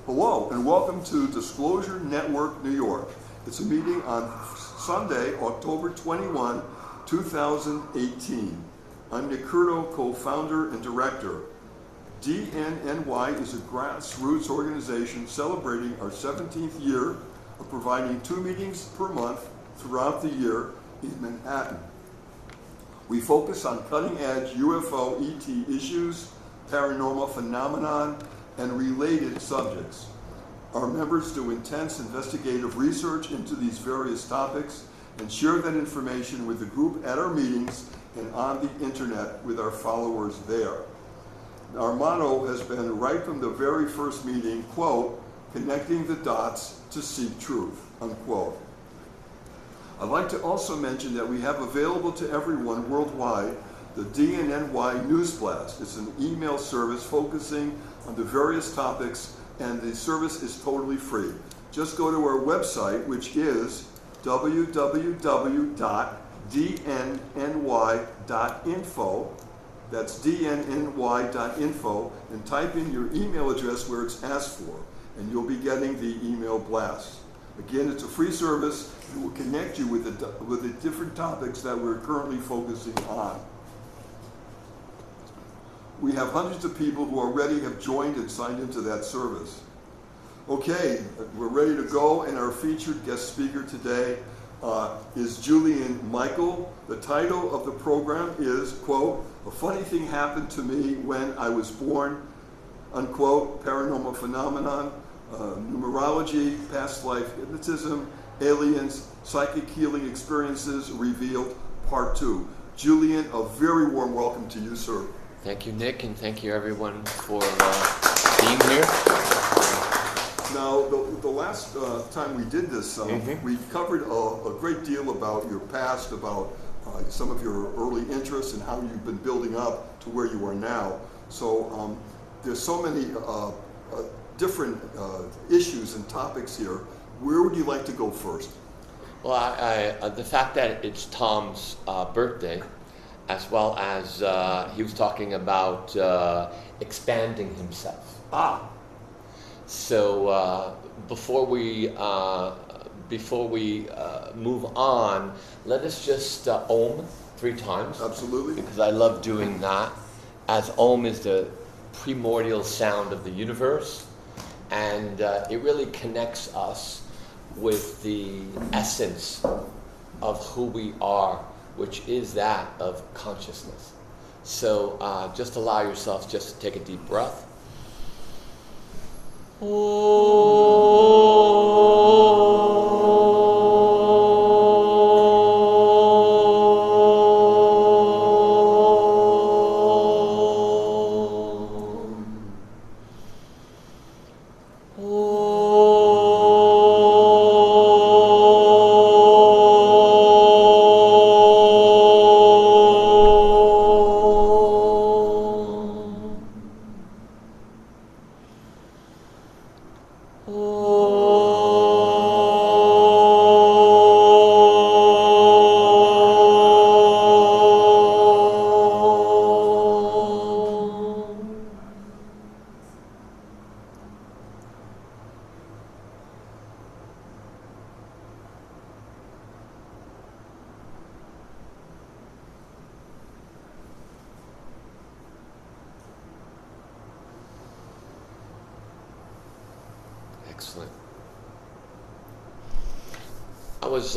Hello and welcome to Disclosure Network New York. It's a meeting on Sunday, October 21, 2018. I'm Nick Curto, co-founder and director. dnny is a grassroots organization celebrating our 17th year of providing 2 meetings per month throughout the year in Manhattan. We focus on cutting-edge UFO ET issues, paranormal phenomenon, and related subjects. Our members do intense investigative research into these various topics and share that information with the group at our meetings and on the internet with our followers there. Our motto has been right from the very first meeting, quote, connecting the dots to seek truth, unquote. I'd like to also mention that we have available to everyone worldwide the dnny News Blast. It's an email service focusing on the various topics, and the service is totally free. Just go to our website, which is www.dnny.info. That's dnny.info, and type in your email address where it's asked for, and you'll be getting the email blast. Again, it's a free service. It will connect you with the different topics that we're currently focusing on. We have hundreds of people who already have joined and signed into that service. Okay, we're ready to go, and our featured guest speaker today is Julian Michael. The title of the program is, quote, a funny thing happened to me when I was born, unquote, paranormal phenomenon, numerology, past life hypnotism, aliens, psychic healing experiences revealed, part 2. Julian, a very warm welcome to you, sir. Thank you, Nick, and thank you, everyone, for being here. Now, the last time we did this, we covered a great deal about your past, about some of your early interests and how you've been building up to where you are now. So there's so many different issues and topics here. Where would you like to go first? Well, the fact that it's Tom's birthday, as well as he was talking about expanding himself. So before we move on, let us just Om 3 times. Absolutely. Because I love doing that, as Om is the primordial sound of the universe, and it really connects us with the essence of who we are, which is that of consciousness. So just allow yourself just to take a deep breath. Excellent. I was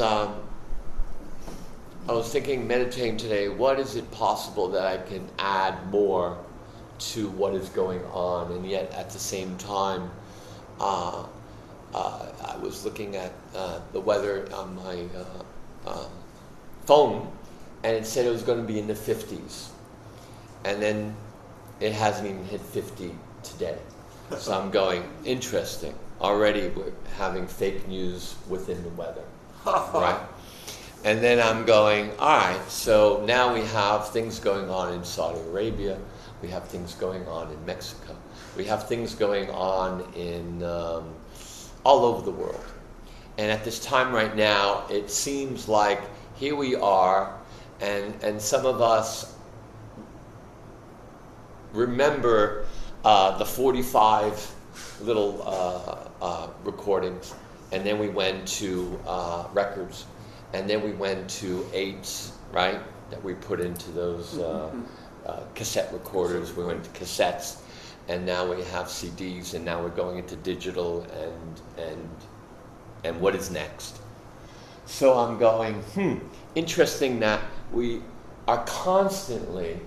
thinking, meditating today, what is it possible that I can add more to what is going on, and yet at the same time, I was looking at the weather on my phone, and it said it was going to be in the 50s, and then it hasn't even hit 50 today. So I'm going, interesting. Already we're having fake news within the weather, right? And then I'm going, all right, so now we have things going on in Saudi Arabia, we have things going on in Mexico, we have things going on in all over the world. And at this time right now, it seems like here we are, and some of us remember the 45 little recordings, and then we went to records, and then we went to 8s, right, that we put into those cassette recorders. We went to cassettes, and now we have CDs, and now we're going into digital, and what is next? So I'm going, interesting that we are constantly,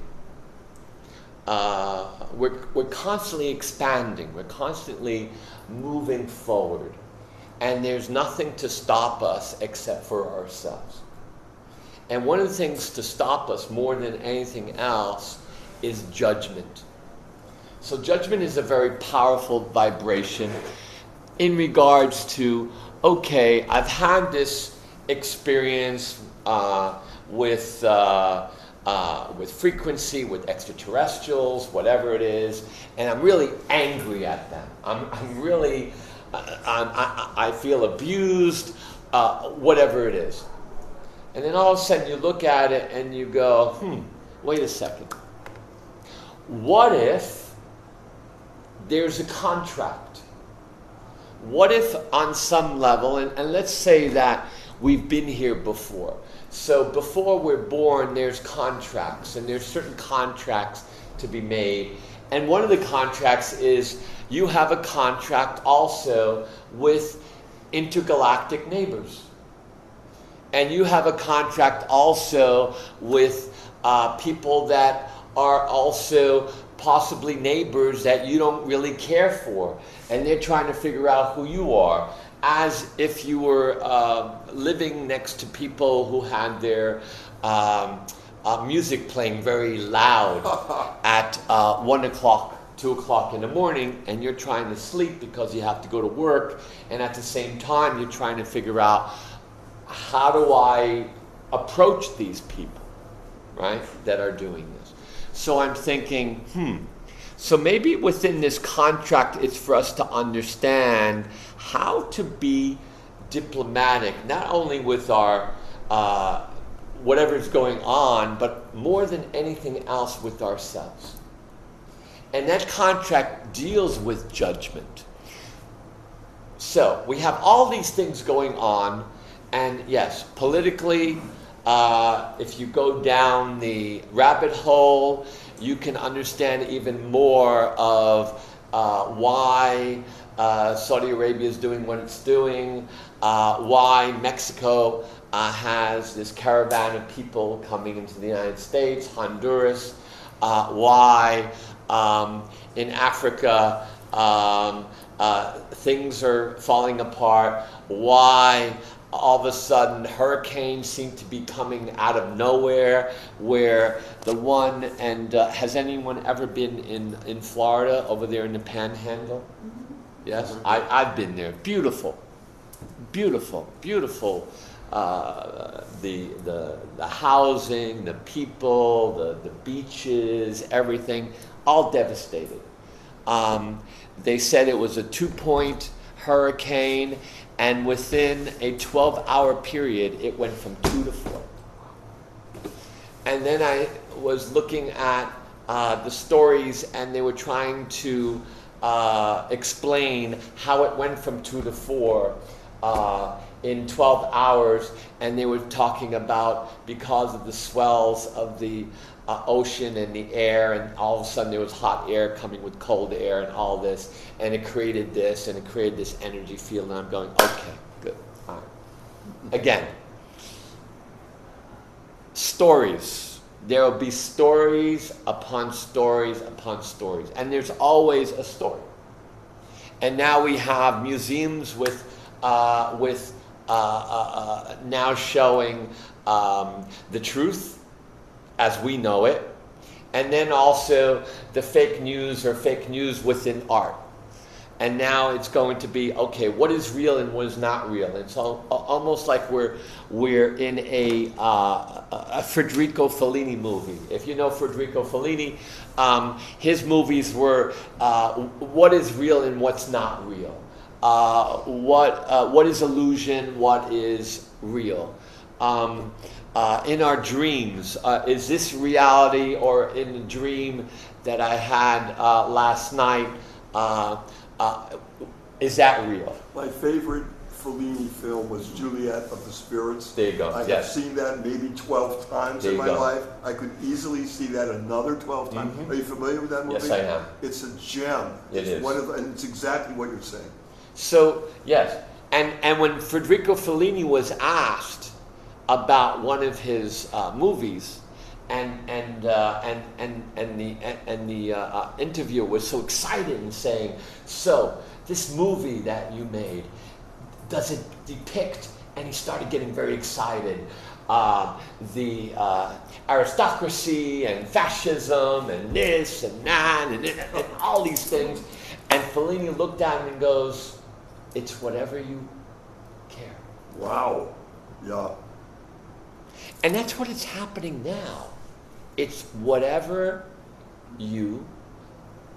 we're constantly expanding, we're constantly moving forward, and there's nothing to stop us except for ourselves. And one of the things to stop us more than anything else is judgment. So judgment is a very powerful vibration in regards to, okay, I've had this experience with frequency, with extraterrestrials, whatever it is, and I'm really angry at them. I feel abused, whatever it is. And then all of a sudden you look at it and you go, wait a second. What if there's a contract? What if on some level, and let's say that we've been here before. So before we're born, there's contracts, and there's certain contracts to be made. And one of the contracts is you have a contract also with intergalactic neighbors. And you have a contract also with people that are also possibly neighbors that you don't really care for. And they're trying to figure out who you are, as if you were living next to people who had their music playing very loud at 1 o'clock, 2 o'clock in the morning, and you're trying to sleep because you have to go to work, and at the same time you're trying to figure out, how do I approach these people, right, that are doing this? So I'm thinking, so maybe within this contract it's for us to understand how to be diplomatic, not only with our whatever's going on, but more than anything else with ourselves. And that contract deals with judgment. So we have all these things going on, and yes, politically, if you go down the rabbit hole, you can understand even more of why Saudi Arabia is doing what it's doing, why Mexico has this caravan of people coming into the United States, Honduras, why in Africa things are falling apart, why all of a sudden hurricanes seem to be coming out of nowhere, where the one, and has anyone ever been in Florida, over there in the Panhandle? Yes, I've been there. Beautiful, beautiful, beautiful. The housing, the people, the beaches, everything, all devastated. They said it was a 2-point hurricane, and within a 12-hour period, it went from 2 to 4. And then I was looking at the stories, and they were trying to explain how it went from 2 to 4 in 12 hours, and they were talking about because of the swells of the ocean and the air, and all of a sudden there was hot air coming with cold air and all this, and it created this, and it created this energy field, and I'm going, okay, good, all right. Again, stories. There will be stories upon stories upon stories, and there's always a story. And now we have museums with now showing the truth as we know it, and then also the fake news, or fake news within art. And now it's going to be, okay, what is real and what is not real? And so almost like we're in a Federico Fellini movie. If you know Federico Fellini, his movies were what is real and what's not real. What is illusion? What is real? In our dreams, is this reality, or in the dream that I had last night? is that real? My favorite Fellini film was Juliet of the Spirits. There you go. I have seen that maybe 12 times in my life. I could easily see that another 12 times. Are you familiar with that movie? Yes, I am. It's a gem. It is. And it's exactly what you're saying. So, yes. And when Federico Fellini was asked about one of his movies, and the interviewer was so excited and saying, "So, this movie that you made, does it depict?" And he started getting very excited. The aristocracy and fascism and this and that and all these things. And Fellini looked at him and goes, "It's whatever you care." Wow. Yeah. And that's what is happening now. It's whatever you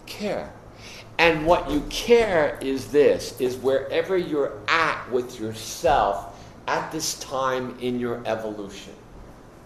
care. And what you care is this, is wherever you're at with yourself at this time in your evolution.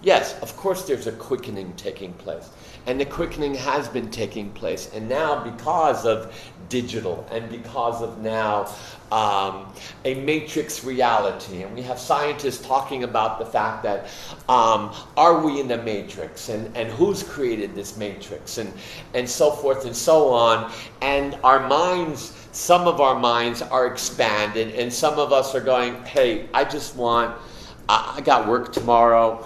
Yes, of course there's a quickening taking place. And the quickening has been taking place. And now because of digital and because of now a matrix reality, and we have scientists talking about the fact that are we in the matrix, and who's created this matrix, and so forth and so on. And our minds, some of our minds are expanded, and some of us are going, hey, I got work tomorrow,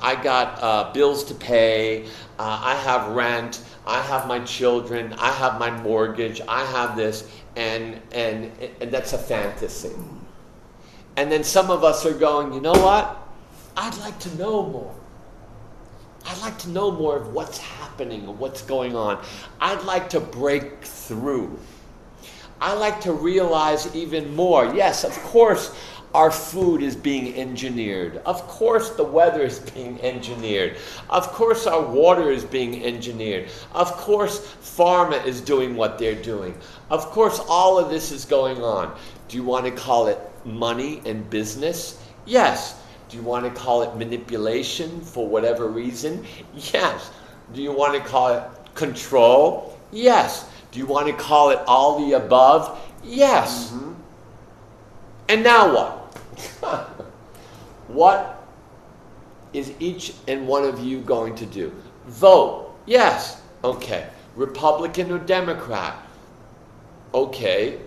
I got bills to pay, I have rent, I have my children, I have my mortgage, I have this, and that's a fantasy. And then some of us are going, you know what? I'd like to know more. I'd like to know more of what's happening, of what's going on. I'd like to break through. I like to realize even more. Yes, of course, our food is being engineered. Of course the weather is being engineered. Of course our water is being engineered. Of course pharma is doing what they're doing. Of course all of this is going on. Do you want to call it money and business? Yes. Do you want to call it manipulation for whatever reason? Yes. Do you want to call it control? Yes. Do you want to call it all the above? Yes. Mm-hmm. And now what? What is each and one of you going to do? Vote. Yes. Okay. Republican or Democrat? Okay.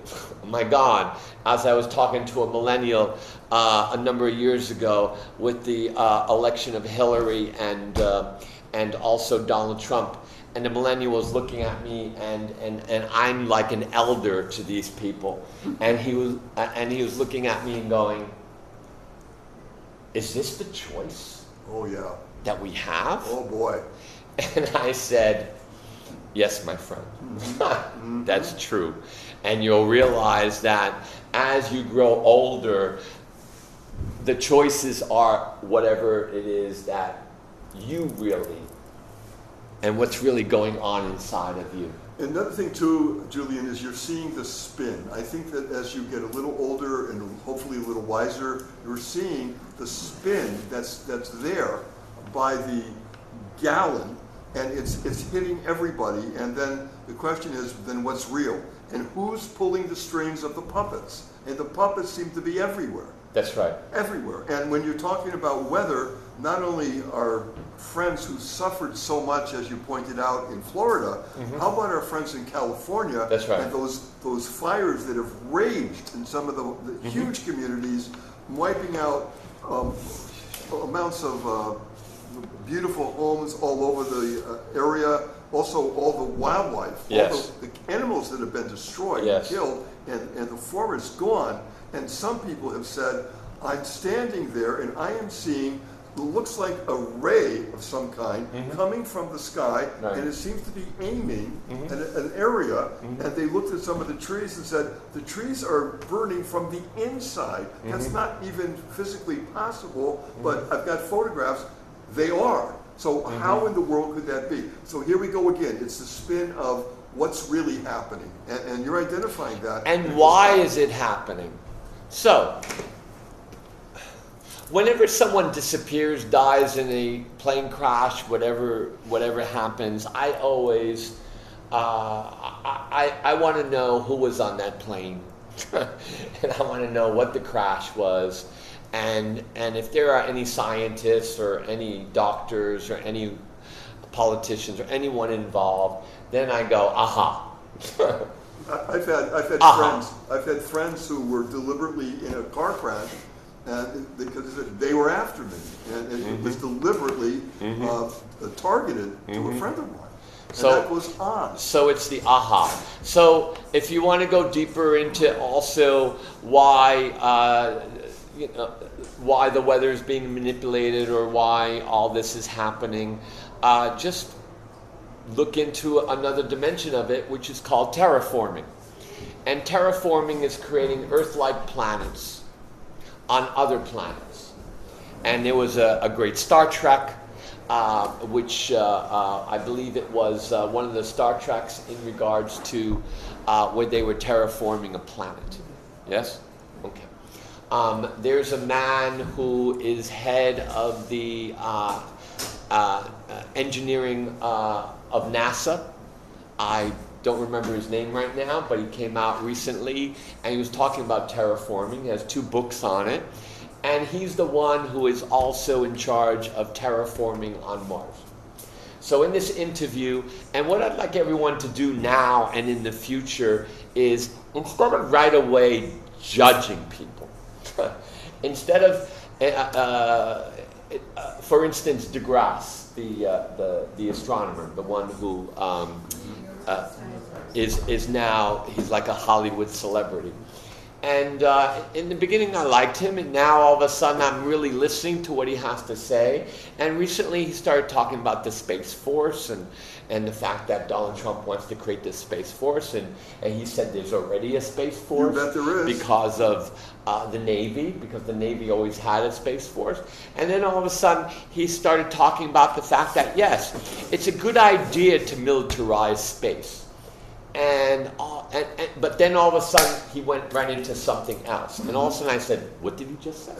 My God. As I was talking to a millennial a number of years ago with the election of Hillary and also Donald Trump, and the millennial was looking at me, and I'm like an elder to these people, and he was looking at me and going, "Is this the choice? Oh yeah. That we have?" Oh boy. And I said, "Yes, my friend, that's true." And you'll realize that as you grow older, the choices are whatever it is that you really, and what's really going on inside of you. Another thing too, Julian, is you're seeing the spin. I think that as you get a little older and hopefully a little wiser, you're seeing the spin that's there by the gallon, and it's hitting everybody. And then the question is, then what's real? And who's pulling the strings of the puppets? And the puppets seem to be everywhere. That's right. Everywhere. And when you're talking about weather, not only our friends who suffered so much, as you pointed out, in Florida, how about our friends in California? That's right. And those fires that have raged in some of the huge communities, wiping out amounts of beautiful homes all over the area. Also, all the wildlife, all the animals that have been destroyed and killed, and the forest gone. And some people have said, I'm standing there and I am seeing what looks like a ray of some kind coming from the sky, and it seems to be aiming at an area. And they looked at some of the trees and said, the trees are burning from the inside. That's not even physically possible, but I've got photographs. They are. So how in the world could that be? So here we go again. It's the spin of what's really happening. And you're identifying that. And why is it happening? So, whenever someone disappears, dies in a plane crash, whatever happens, I always I want to know who was on that plane, and I want to know what the crash was, and if there are any scientists or any doctors or any politicians or anyone involved, then I go, aha. I've had Uh-huh. friends who were deliberately in a car crash, and because they were after me, and it was deliberately targeted to a friend of mine. And So that was on. So it's the aha. So if you want to go deeper into also why why the weather is being manipulated or why all this is happening, just look into another dimension of it, which is called terraforming. And terraforming is creating Earth-like planets on other planets. And there was a great Star Trek, which I believe it was one of the Star Treks in regards to where they were terraforming a planet. Yes? Okay. There's a man who is head of the engineering of NASA. I don't remember his name right now, but he came out recently and he was talking about terraforming. He has 2 books on it. And he's the one who is also in charge of terraforming on Mars. So in this interview, and what I'd like everyone to do now and in the future is, instead of right away judging people, instead of, for instance, deGrasse, the astronomer, the one who is now, he's like a Hollywood celebrity. And in the beginning I liked him, and now all of a sudden I'm really listening to what he has to say. And recently he started talking about the Space Force and the fact that Donald Trump wants to create this Space Force. And he said there's already a Space Force. You bet there is. Because of the Navy, because the Navy always had a Space Force. And then all of a sudden he started talking about the fact that, yes, it's a good idea to militarize space. But then all of a sudden he went right into something else. And all of a sudden I said, what did he just say?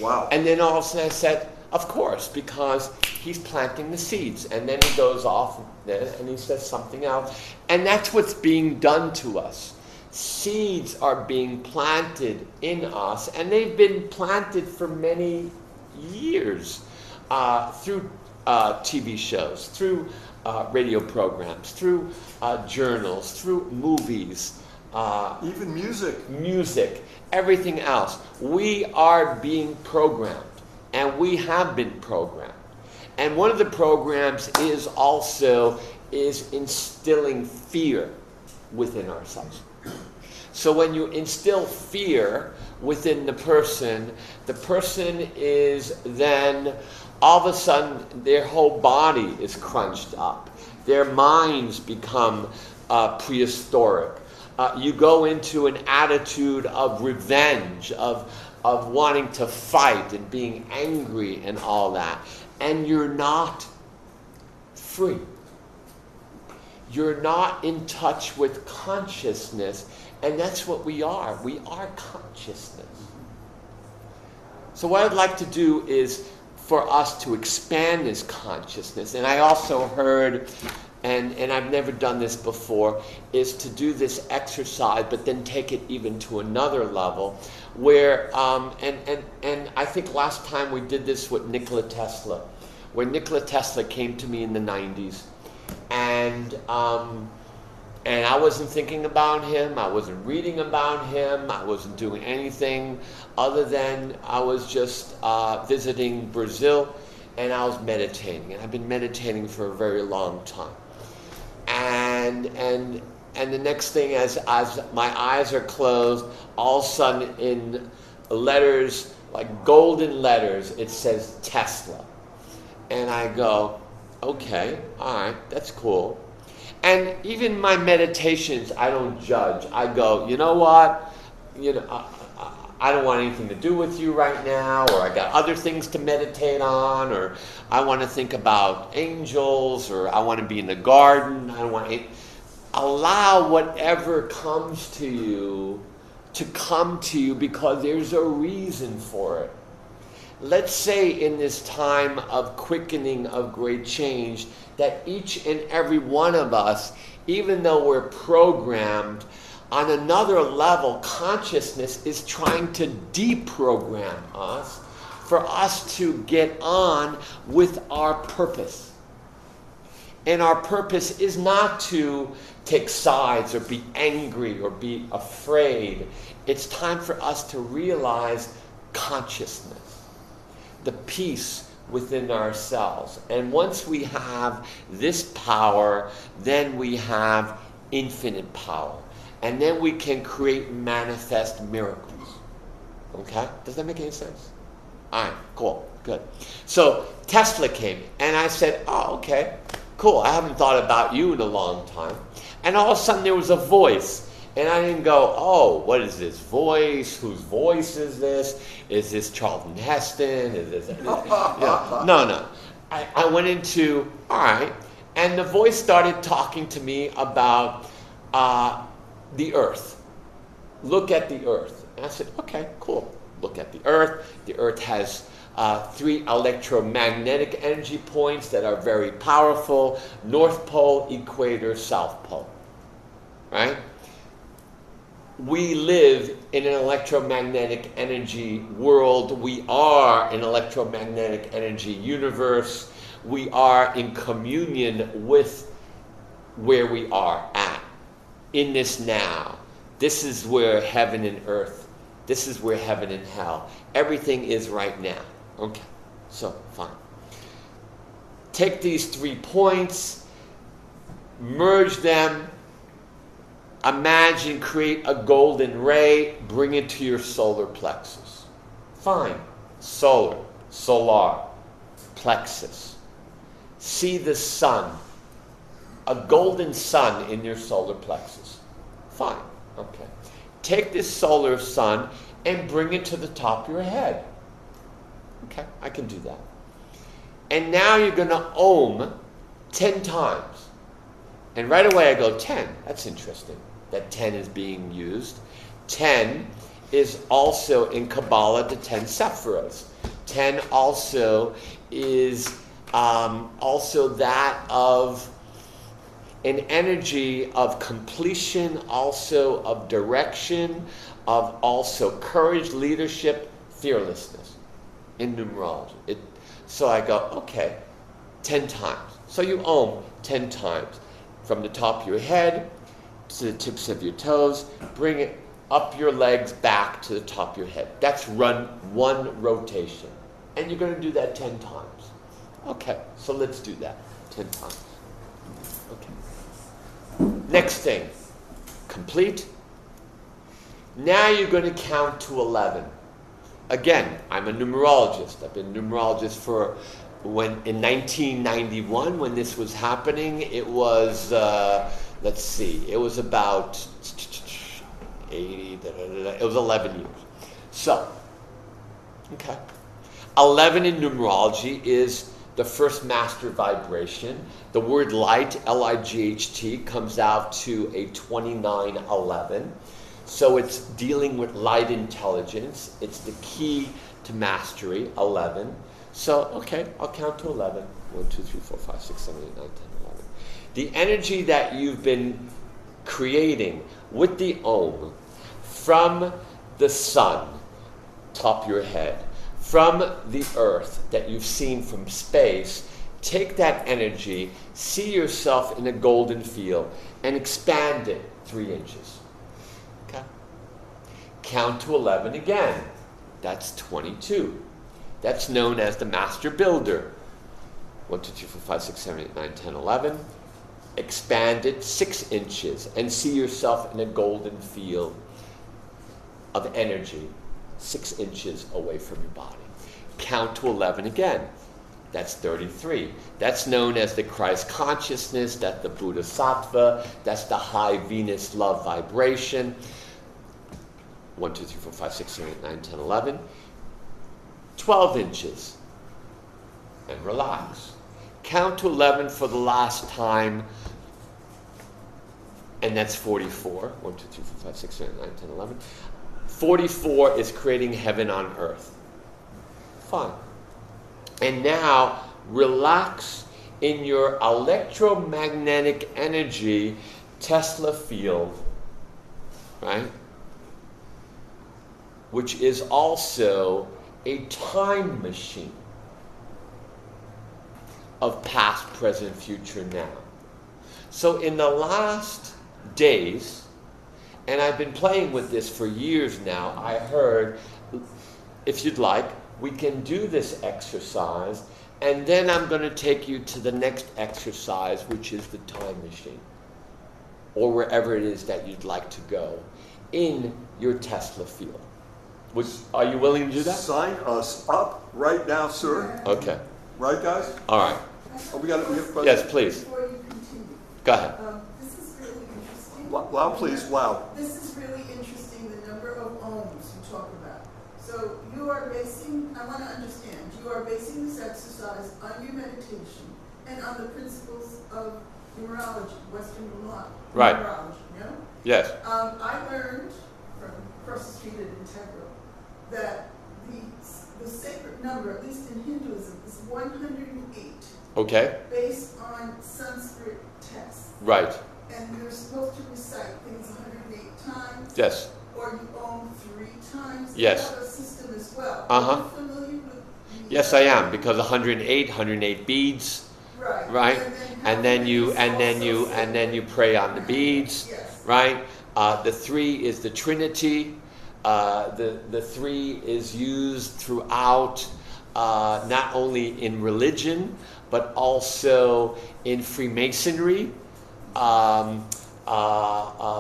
Wow. And then all of a sudden I said, of course, because he's planting the seeds. And then he goes off and he says something else. And that's what's being done to us. Seeds are being planted in us, and they've been planted for many years through TV shows, through radio programs, through journals, through movies. Even Music, everything else. We are being programmed, and we have been programmed. And one of the programs is instilling fear within ourselves. So when you instill fear within the person is then, all of a sudden, their whole body is crunched up. Their minds become prehistoric. You go into an attitude of revenge, of wanting to fight and being angry and all that. And you're not free. You're not in touch with consciousness. And that's what we are. We are consciousness. So what I'd like to do is for us to expand this consciousness. And I also heard, and I've never done this before, is to do this exercise, but then take it even to another level, where, and I think last time we did this with Nikola Tesla, where Nikola Tesla came to me in the 90s, and I wasn't thinking about him, I wasn't reading about him, I wasn't doing anything other than I was just visiting Brazil, and I was meditating. And I've been meditating for a very long time. And the next thing, as my eyes are closed, all of a sudden in letters, like golden letters, it says Tesla. And I go, okay, all right, that's cool. And even my meditations, I don't judge. I go, you know what? I don't want anything to do with you right now, or I got other things to meditate on, or I want to think about angels, or I want to be in the garden. I don't want to allow whatever comes to you to come to you, because there's a reason for it. let's say in this time of quickening, of great change, that each and every one of us, even though we're programmed, on another level, consciousness is trying to deprogram us for us to get on with our purpose. And our purpose is not to take sides or be angry or be afraid. It's time for us to realize consciousness, the peace within ourselves. And once we have this power, then we have infinite power. And then we can create and manifest miracles. Okay? Does that make any sense? All right, cool, good. So Tesla came, and I said, oh, okay, cool. I haven't thought about you in a long time. And all of a sudden there was a voice. And I didn't go, oh, what is this voice? Whose voice is this? Is this Charlton Heston? Is this... No. I went into, all right. And the voice started talking to me about the earth. Look at the earth. And I said, okay, cool. Look at the earth. The earth has 3 electromagnetic energy points that are very powerful. North Pole, equator, South Pole. Right? We live in an electromagnetic energy world. We are an electromagnetic energy universe. We are in communion with where we are at, in this now. This is where heaven and earth, this is where heaven and hell, everything is right now. Okay, so fine. Take these 3 points, merge them, imagine, create a golden ray, bring it to your solar plexus. Fine. Solar, plexus. See the sun, a golden sun in your solar plexus. Fine. Okay. Take this solar sun and bring it to the top of your head. Okay, I can do that. And now you're going to Om 10 times. And right away I go, 10. That's interesting that 10 is being used. 10 is also in Kabbalah the 10 Sephiros. 10 also is also that of an energy of completion, also of direction, of also courage, leadership, fearlessness in numerology. So I go, okay, 10 times. So you Om 10 times. From the top of your head to the tips of your toes, bring it up your legs back to the top of your head. That's run 1 rotation. And you're going to do that 10 times. Okay, so let's do that 10 times. Okay. Next thing, complete. Now you're going to count to 11. Again, I'm a numerologist. I've been a numerologist for in 1991, when this was happening, it was, let's see, it was about 80, it was 11 years. So, okay. 11 in numerology is the first master vibration. The word light, L-I-G-H-T, comes out to a 2911. So it's dealing with light intelligence. It's the key to mastery, 11. So, okay, I'll count to 11. 1, 2, 3, 4, 5, 6, 7, 8, 9, 10, 11. The energy that you've been creating with the Om from the sun, top of your head, from the earth that you've seen from space, take that energy, see yourself in a golden field, and expand it 3 inches. Okay? Count to 11 again. That's 22. That's known as the master builder. 1, 2, 3, 4, 5, 6, 7, 8, 9, 10, 11. Expand it 6 inches and see yourself in a golden field of energy 6 inches away from your body. Count to 11 again. That's 33. That's known as the Christ consciousness. That's the Bodhisattva. That's the high Venus love vibration. 1, 2, 3, 4, 5, 6, 7, 8, 9, 10, 11. 12 inches. And relax. Count to 11 for the last time. And that's 44. 1, 2, 3, 4, 5, 6, 7, 8, 9, 10, 11. 44 is creating heaven on earth. fine. And now relax in your electromagnetic energy Tesla field, right? Which is also a time machine of past, present, future, now. So in the last days, and I've been playing with this for years now, I heard, if you'd like, we can do this exercise, and then I'm going to take you to the next exercise, which is the time machine, or wherever it is that you'd like to go in your Tesla field. Are you willing to do that? Sign us up right now, sir. Okay. Right, guys? All right. Oh, we have questions. Yes, please. Before you continue, Go ahead. this is really interesting. Loud, please. Loud. This is really interesting, the number of ohms you talk about. So you are basing, I want to understand, you are basing this exercise on your meditation and on the principles of numerology, Western numerology. Right. Numerology, you know? Yes. I learned from across the street at Integral that the sacred number, at least in Hinduism, is 108. Okay. Based on Sanskrit texts. Right. And you're supposed to recite things 108 times. Yes. Or you own 3 times. Yes. You have a system as well. Uh-huh. Are you familiar with the, Yes, I am, because 108 beads. Right. Right. And then you pray on the beads. Yes. Right. The 3 is the Trinity. The 3 is used throughout, not only in religion, but also in Freemasonry.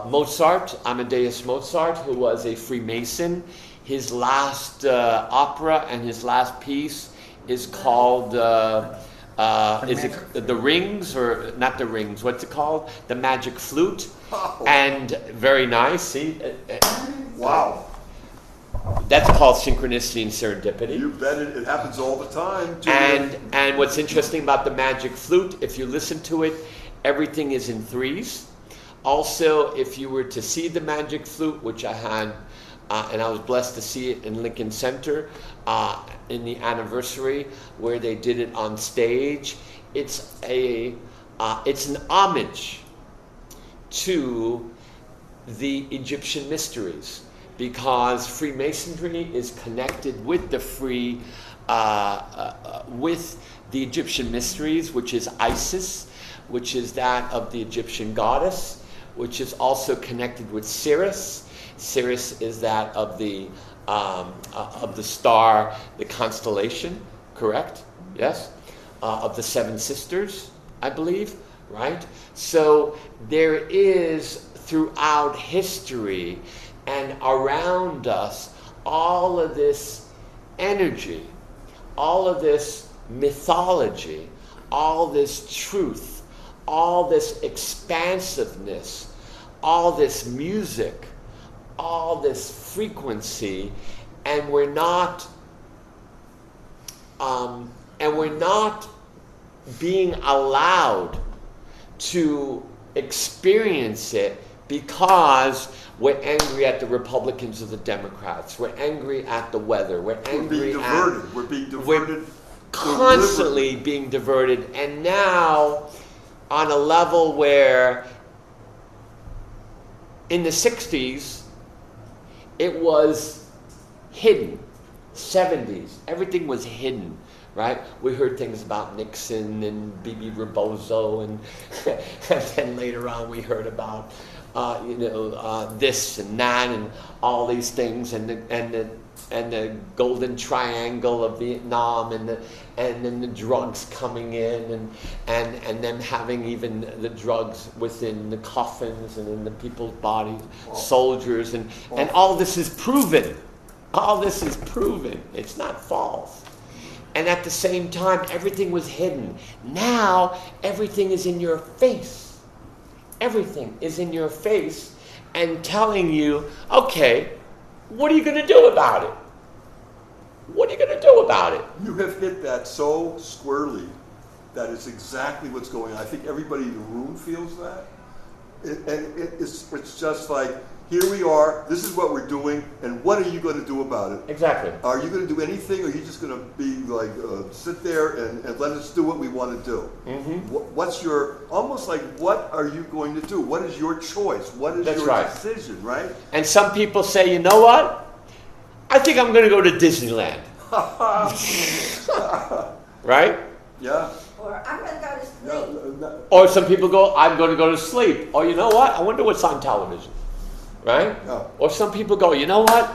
Mozart, Amadeus Mozart, who was a Freemason, his last opera and his last piece is called, is it The Rings, or not The Rings, what's it called? The Magic Flute. Oh. And very nice, see? Wow. That's called synchronicity and serendipity. You bet it happens all the time, Julian. And what's interesting about the magic flute, if you listen to it, everything is in 3s. Also, if you were to see the magic flute, which I had, and I was blessed to see it in Lincoln Center in the anniversary where they did it on stage, it's an homage to the Egyptian mysteries, because Freemasonry is connected with the with the Egyptian mysteries, which is Isis, which is that of the Egyptian goddess, which is also connected with Sirius. Sirius is that of the star, the constellation, correct? Yes? Of the 7 sisters, I believe, right? So there is, throughout history and around us, all of this energy, all of this mythology, all this truth, all this expansiveness, all this music, all this frequency, and we're not being allowed to experience it because we're angry at the Republicans or the Democrats. We're angry at the weather. We're angry at... We're being diverted. Constantly being diverted. And now, on a level where in the 60s, it was hidden. 70s, everything was hidden. Right? We heard things about Nixon and Bibi Rebozo, and then later on we heard about this and that and all these things, and the Golden Triangle of Vietnam, and then the drugs coming in, and them having even the drugs within the coffins and in the people's bodies, soldiers, and all this is proven. All this is proven. It's not false. And at the same time, everything was hidden. Now, everything is in your face. Everything is in your face and telling you, okay, what are you going to do about it? What are you going to do about it? You have hit that so squarely. That is exactly what's going on. I think everybody in the room feels that. It's just like here we are, this is what we're doing, and what are you going to do about it? Exactly. Are you going to do anything, or are you just going to be like, sit there and let us do what we want to do? Mm-hmm. What's your, almost like, what are you going to do? What is your choice? What is your decision, right? And some people say, you know what? I think I'm going to go to Disneyland. Right? Yeah. Or I'm going to go to sleep. No. Or some people go, I'm going to go to sleep. Or you know what? I wonder what's on television. Right? No. Or some people go, you know what?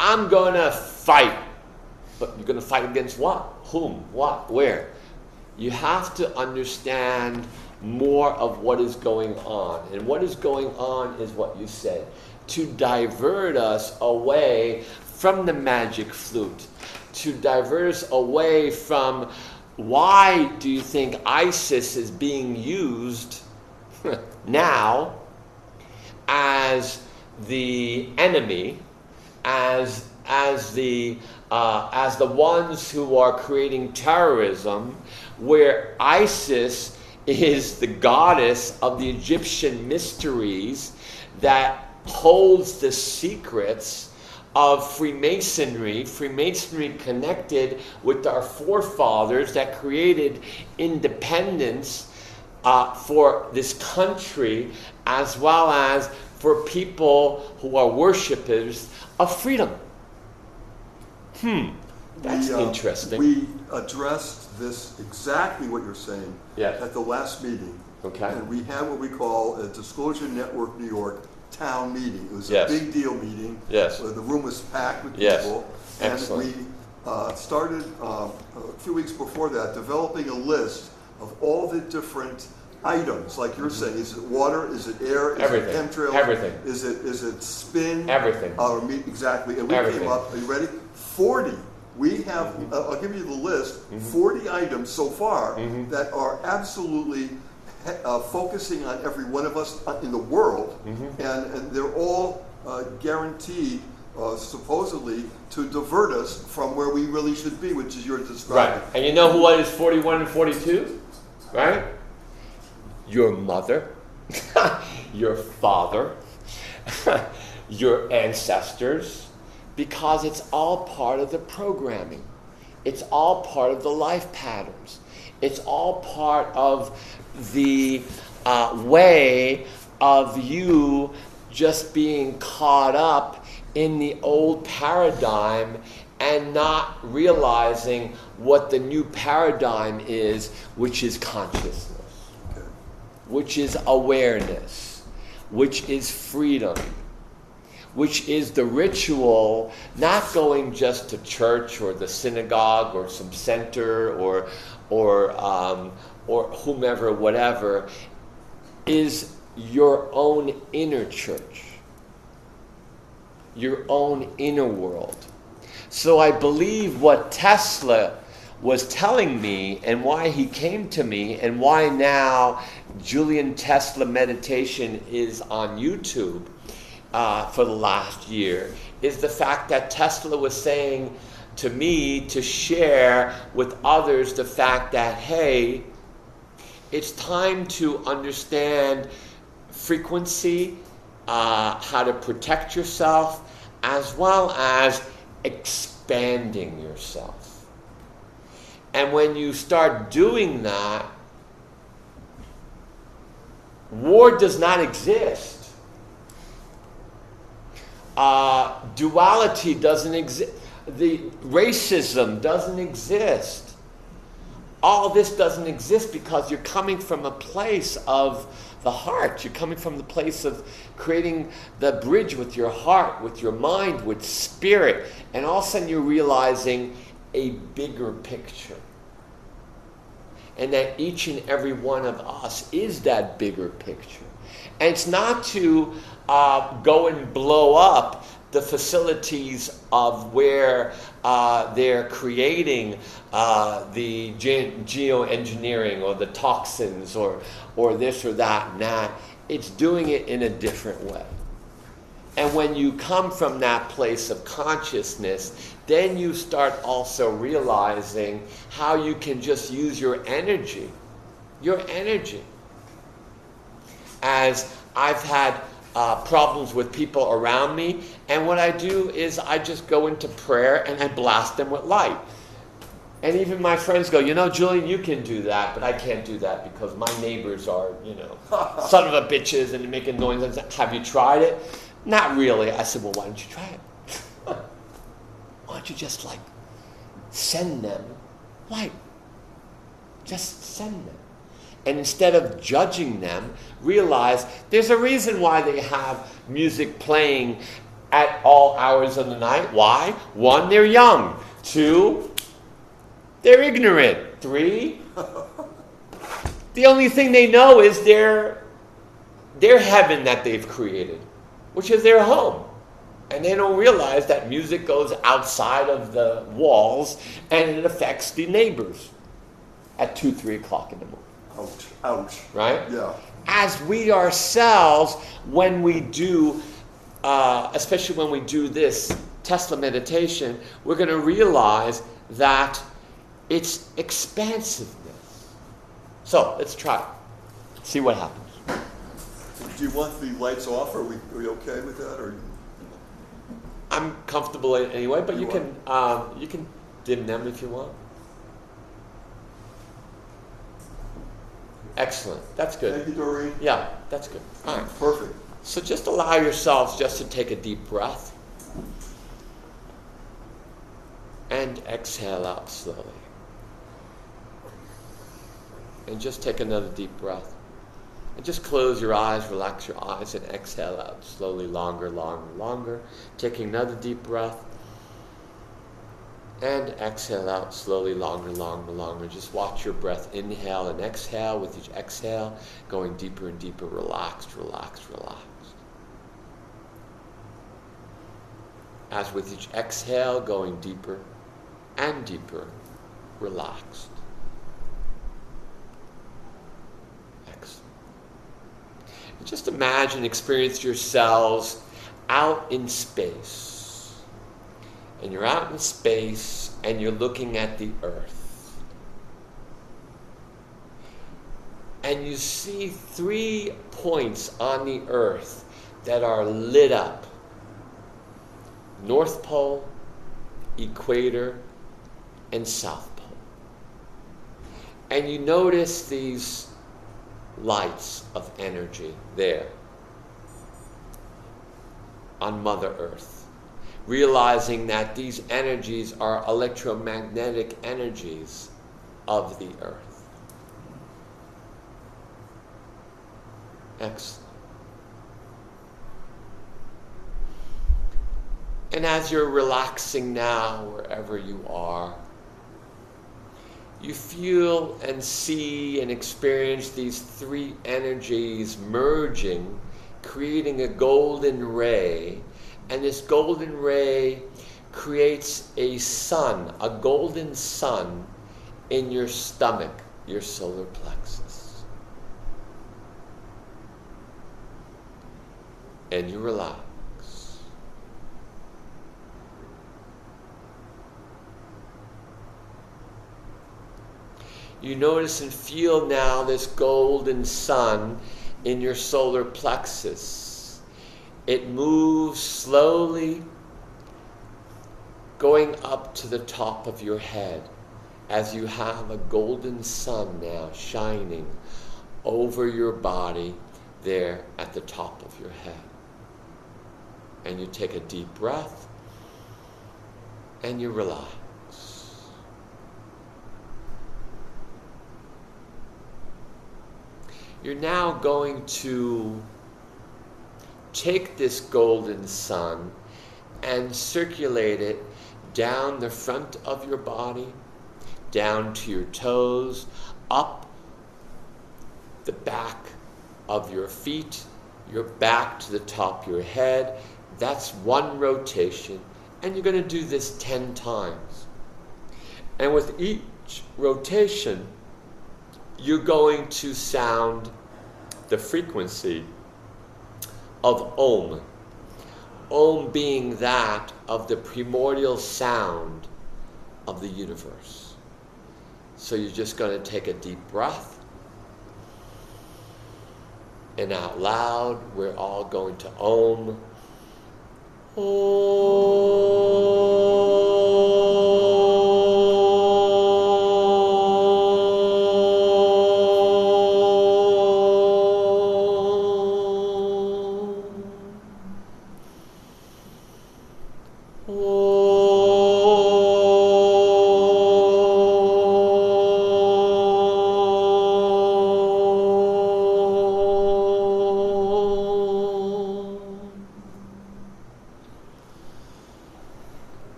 I'm going to fight. But you're going to fight against what? Whom? What? Where? You have to understand more of what is going on. And what is going on is what you said. To divert us away from the magic flute. To divert us away from why do you think ISIS is being used now as the enemy, as the ones who are creating terrorism, where ISIS is the goddess of the Egyptian mysteries that holds the secrets of Freemasonry connected with our forefathers that created independence for this country, as well as for people who are worshippers of freedom. That's interesting. We addressed this, exactly what you're saying, Yes. at the last meeting. Okay. And we had what we call a Disclosure Network New York town meeting. It was Yes. a big deal meeting. Yes. The room was packed with Yes. people. Excellent. And we started a few weeks before that developing a list of all the different items, like you're saying. Is it water? Is it air? Is Everything. it chemtrails? Everything. Is it spin? Everything. Exactly. And we Everything. came up, are you ready? 40. We have, I'll give you the list, 40 items so far that are absolutely focusing on every one of us in the world, and they're all guaranteed, supposedly, to divert us from where we really should be, which is your describing. Right. And you know what is 41 and 42? Right? Your mother, your father, your ancestors, because it's all part of the programming. It's all part of the life patterns. It's all part of the way of you just being caught up in the old paradigm and not realizing what the new paradigm is, which is consciousness, which is awareness, which is freedom, which is the ritual, not going just to church or the synagogue or some center or whomever, whatever, is your own inner church, your own inner world. So I believe what Tesla was telling me and why he came to me and why now Julian Tesla Meditation is on YouTube for the last year is the fact that Tesla was saying to me to share with others the fact that, hey, it's time to understand frequency, how to protect yourself, as well as expanding yourself. And when you start doing that, war does not exist. Duality doesn't exist. The racism doesn't exist. All this doesn't exist because you're coming from a place of the heart. You're coming from the place of creating the bridge with your heart, with your mind, with spirit. And all of a sudden you're realizing a bigger picture. And that each and every one of us is that bigger picture. And it's not to go and blow up the facilities of where they're creating the geoengineering or the toxins or this or that and that. It's doing it in a different way. And when you come from that place of consciousness, then you start also realizing how you can just use your energy. As I've had problems with people around me. And what I do is I just go into prayer and I blast them with light. And even my friends go, you know, Julian, you can do that, but I can't do that because my neighbors are, you know, son of a bitches and making noise. Have you tried it? Not really. I said, well, why don't you try it? Why don't you just, like, send them light? Just send them. And instead of judging them, realize there's a reason why they have music playing at all hours of the night. Why? 1, they're young. 2, they're ignorant. 3, the only thing they know is their heaven that they've created, which is their home. And they don't realize that music goes outside of the walls and it affects the neighbors at 2, 3 o'clock in the morning. Ouch, ouch. Right? Yeah. As we ourselves, when we do, especially when we do this Tesla meditation, we're going to realize that it's expansiveness. So let's try it. See what happens. Do you want the lights off? Are we okay with that? Or I'm comfortable anyway, but you can dim them if you want. Excellent. That's good. Thank you, Doreen. Yeah, that's good. All right. Perfect. So just allow yourselves just to take a deep breath and exhale out slowly. And just take another deep breath. And just close your eyes, relax your eyes, and exhale out slowly, longer, longer, longer. Taking another deep breath. And exhale out slowly, longer, longer, longer. Just watch your breath inhale and exhale. With each exhale, going deeper and deeper, relaxed, relaxed, relaxed. As with each exhale, going deeper and deeper, relaxed. Excellent. And just imagine, experience yourselves out in space. And you're out in space and you're looking at the earth. And you see 3 points on the earth that are lit up. North Pole, Equator, and South Pole. And you notice these lights of energy there on Mother Earth. Realizing that these energies are electromagnetic energies of the earth. Excellent. And as you're relaxing now, wherever you are, you feel and see and experience these 3 energies merging, creating a golden ray. And this golden ray creates a sun, a golden sun in your stomach, your solar plexus. And you relax. You notice and feel now this golden sun in your solar plexus. It moves slowly, going up to the top of your head as you have a golden sun now shining over your body there at the top of your head. And you take a deep breath and you relax. You're now going to take this golden sun and circulate it down the front of your body, down to your toes, up the back of your feet, your back to the top of your head. That's 1 rotation, and you're going to do this 10 times. And with each rotation, you're going to sound the frequency of Om. Om being that of the primordial sound of the universe. So you're just going to take a deep breath and out loud, we're all going to Om.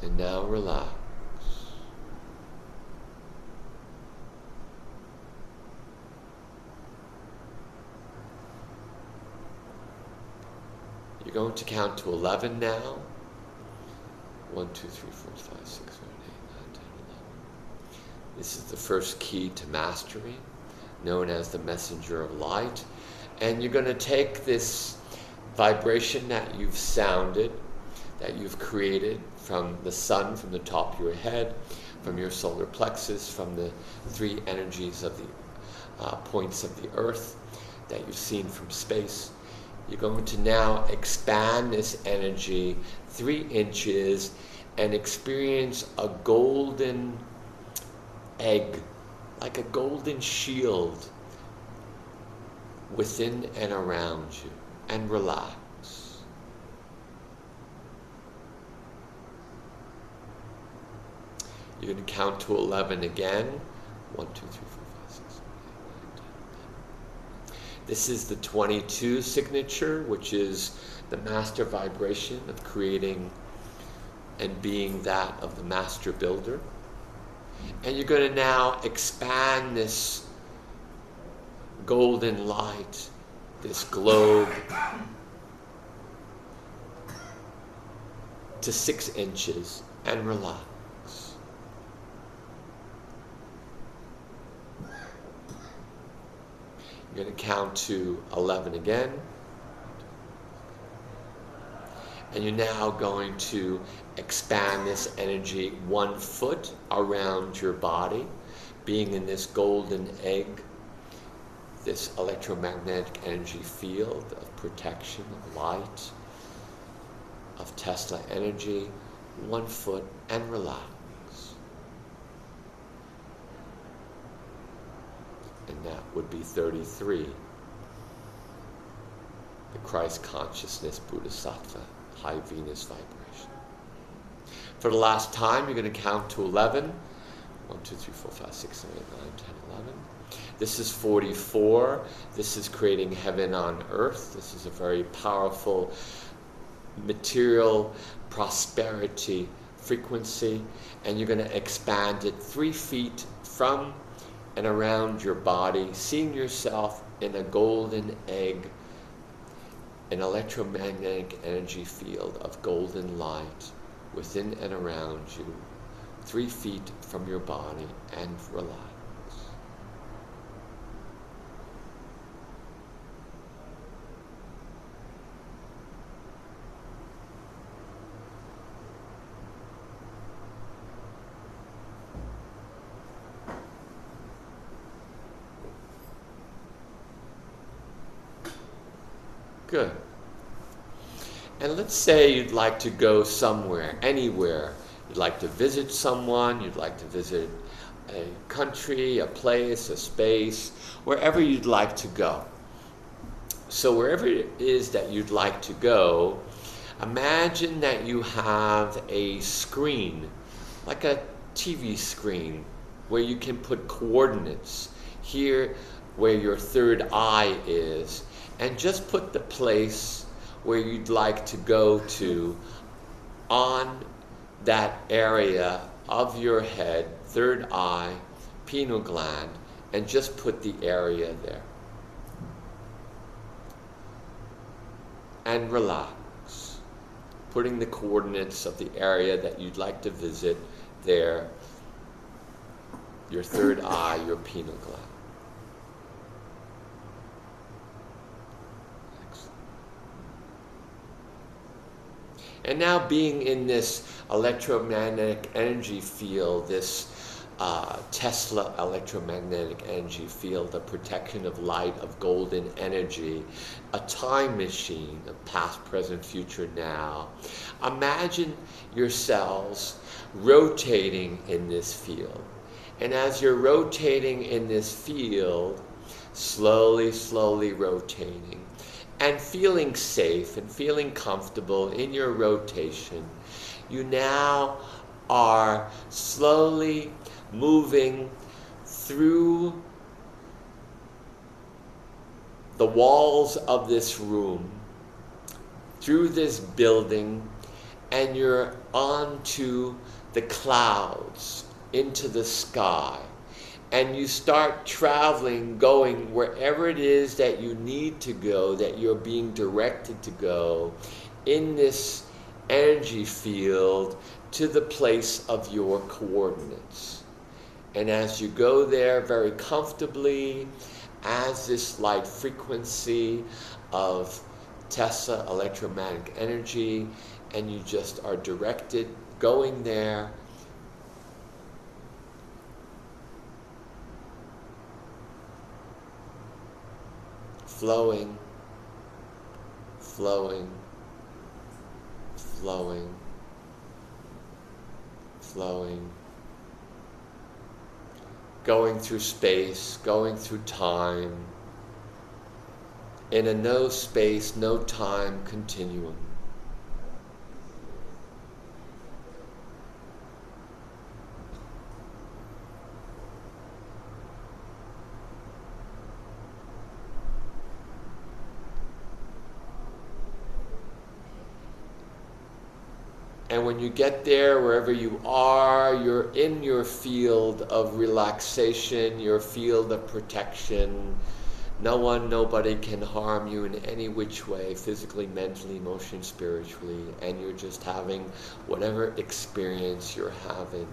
And now relax. You're going to count to 11 now. 1, 2, 3, 4, 5, 6, 7, 8, 9, 10, 11. This is the first key to mastery, known as the messenger of light. And you're going to take this vibration that you've sounded, that you've created from the sun, from the top of your head, from your solar plexus, from the 3 energies of the points of the earth that you've seen from space. You're going to now expand this energy 3 inches and experience a golden egg, like a golden shield within and around you, and relax. You're going to count to 11 again. 1, 2, 3, 4, 5, 6, 7, 8, 9, 10, 11. This is the 22 signature, which is the master vibration of creating and being that of the master builder. And you're going to now expand this golden light, this globe, to 6 inches and relax. You're going to count to 11 again. And you're now going to expand this energy 1 foot around your body, being in this golden egg, this electromagnetic energy field of protection, of light, of Tesla energy, 1 foot, and relax. And that would be 33. The Christ consciousness Bodhisattva, high Venus vibration. For the last time, you're going to count to 11. 1, 2, 3, 4, 5, 6, 7, 8, 9, 10, 11. This is 44. This is creating heaven on earth. This is a very powerful material prosperity frequency, and you're going to expand it 3 feet from and around your body, seeing yourself in a golden egg, an electromagnetic energy field of golden light within and around you, 3 feet from your body, and relax. Good. And let's say you'd like to go somewhere, anywhere. You'd like to visit someone, you'd like to visit a country, a place, a space, wherever you'd like to go. So wherever it is that you'd like to go, imagine that you have a screen, like a TV screen, where you can put coordinates here where your third eye is, and just put the place where you'd like to go to on that area of your head, third eye, pineal gland, and just put the area there. And relax, putting the coordinates of the area that you'd like to visit there, your third eye, your pineal gland. And now being in this electromagnetic energy field, this Tesla electromagnetic energy field, a protection of light, of golden energy, a time machine of past, present, future, now. Imagine yourselves rotating in this field. And as you're rotating in this field, slowly, slowly rotating, and feeling safe and feeling comfortable in your rotation, you now are slowly moving through the walls of this room, through this building, and you're onto the clouds, into the sky. And you start traveling, going wherever it is that you need to go, that you're being directed to go, in this energy field to the place of your coordinates. And as you go there very comfortably, as this light frequency of Tesla electromagnetic energy, and you just are directed, going there, flowing, flowing, flowing, flowing, going through space, going through time, in a no space, no time continuum. And when you get there, wherever you are, you're in your field of relaxation, your field of protection. No one, nobody can harm you in any which way, physically, mentally, emotionally, spiritually, and you're just having whatever experience you're having.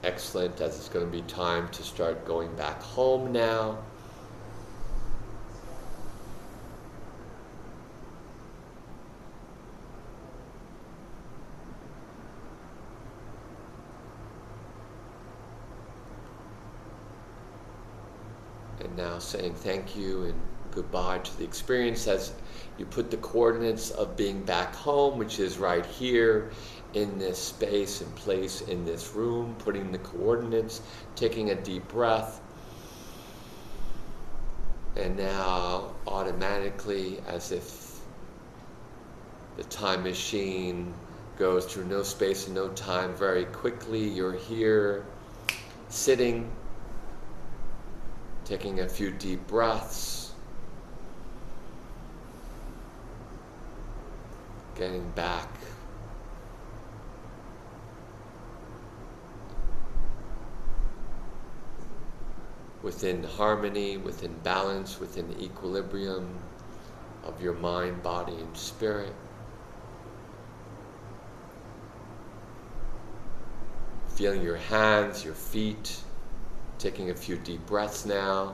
Excellent, as it's going to be time to start going back home now. And now saying thank you and goodbye to the experience as you put the coordinates of being back home, which is right here in this space and place in this room, putting the coordinates, taking a deep breath. And now automatically, as if the time machine goes through no space and no time, very quickly you're here, sitting, taking a few deep breaths, getting back within harmony, within balance, within equilibrium of your mind, body, and spirit. Feeling your hands, your feet, taking a few deep breaths now.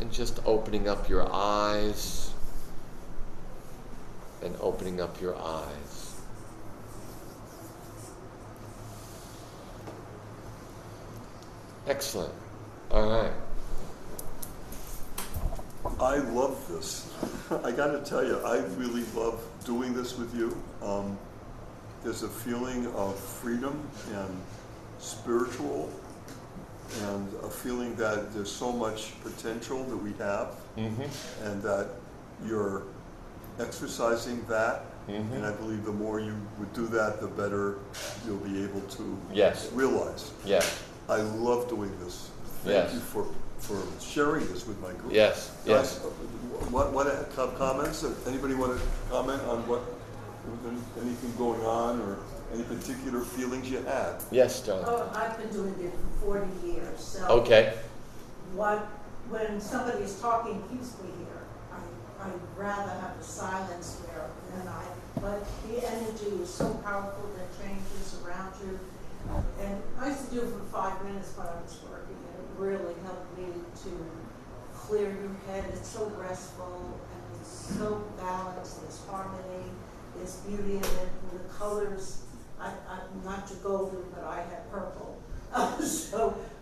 And just opening up your eyes and opening up your eyes. Excellent. All right. I love this. I got to tell you, I really love doing this with you. There's a feeling of freedom and spiritual, and a feeling that there's so much potential that we have, and that you're exercising that. And I believe the more you would do that, the better you'll be able to realize. Yes. I love doing this. Thank you for sharing this with my group. Yes. Guys, what comments? Anybody want to comment on anything going on or any particular feelings you had? Yes, John. Oh, I've been doing it for 40 years. So Okay. When somebody is talking peacefully here, I'd rather have the silence there but the energy is so powerful that changes around you. And I used to do it for 5 minutes when I was working, and it really helped me to clear your head. It's so restful and it's so balanced. There's harmony, there's beauty in it, and the colors. I'm not too golden, but I have purple.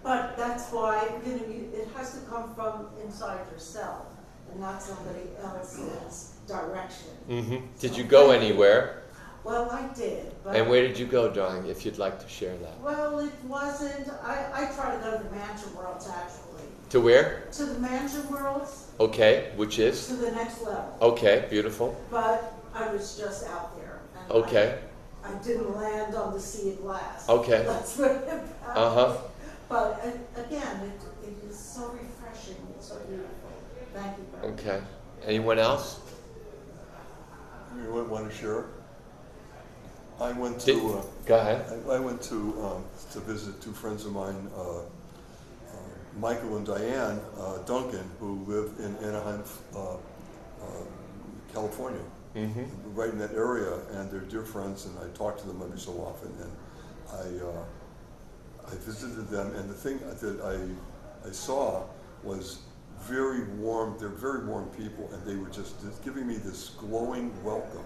But that's why it has to come from inside yourself and not somebody else's direction. Did you go anywhere? Well, I did. But And where did you go, darling, if you'd like to share that? Well, it wasn't. I try to go to the Mansion Worlds, actually. To where? To the Mansion Worlds. Okay, which is? To the next level. Okay, beautiful. But I was just out there. And Okay. I didn't land on the sea of glass. Okay. That's what Uh-huh. But again, it is so refreshing. It's so beautiful. Thank you very much. Okay. Anyone else? You want to share? I went to. Go ahead. I went to visit two friends of mine, Michael and Diane Duncan, who live in Anaheim, California, right in that area, and they're dear friends. And I talk to them every so often, and I visited them, and the thing that I saw was very warm. They're very warm people, and they were just giving me this glowing welcome.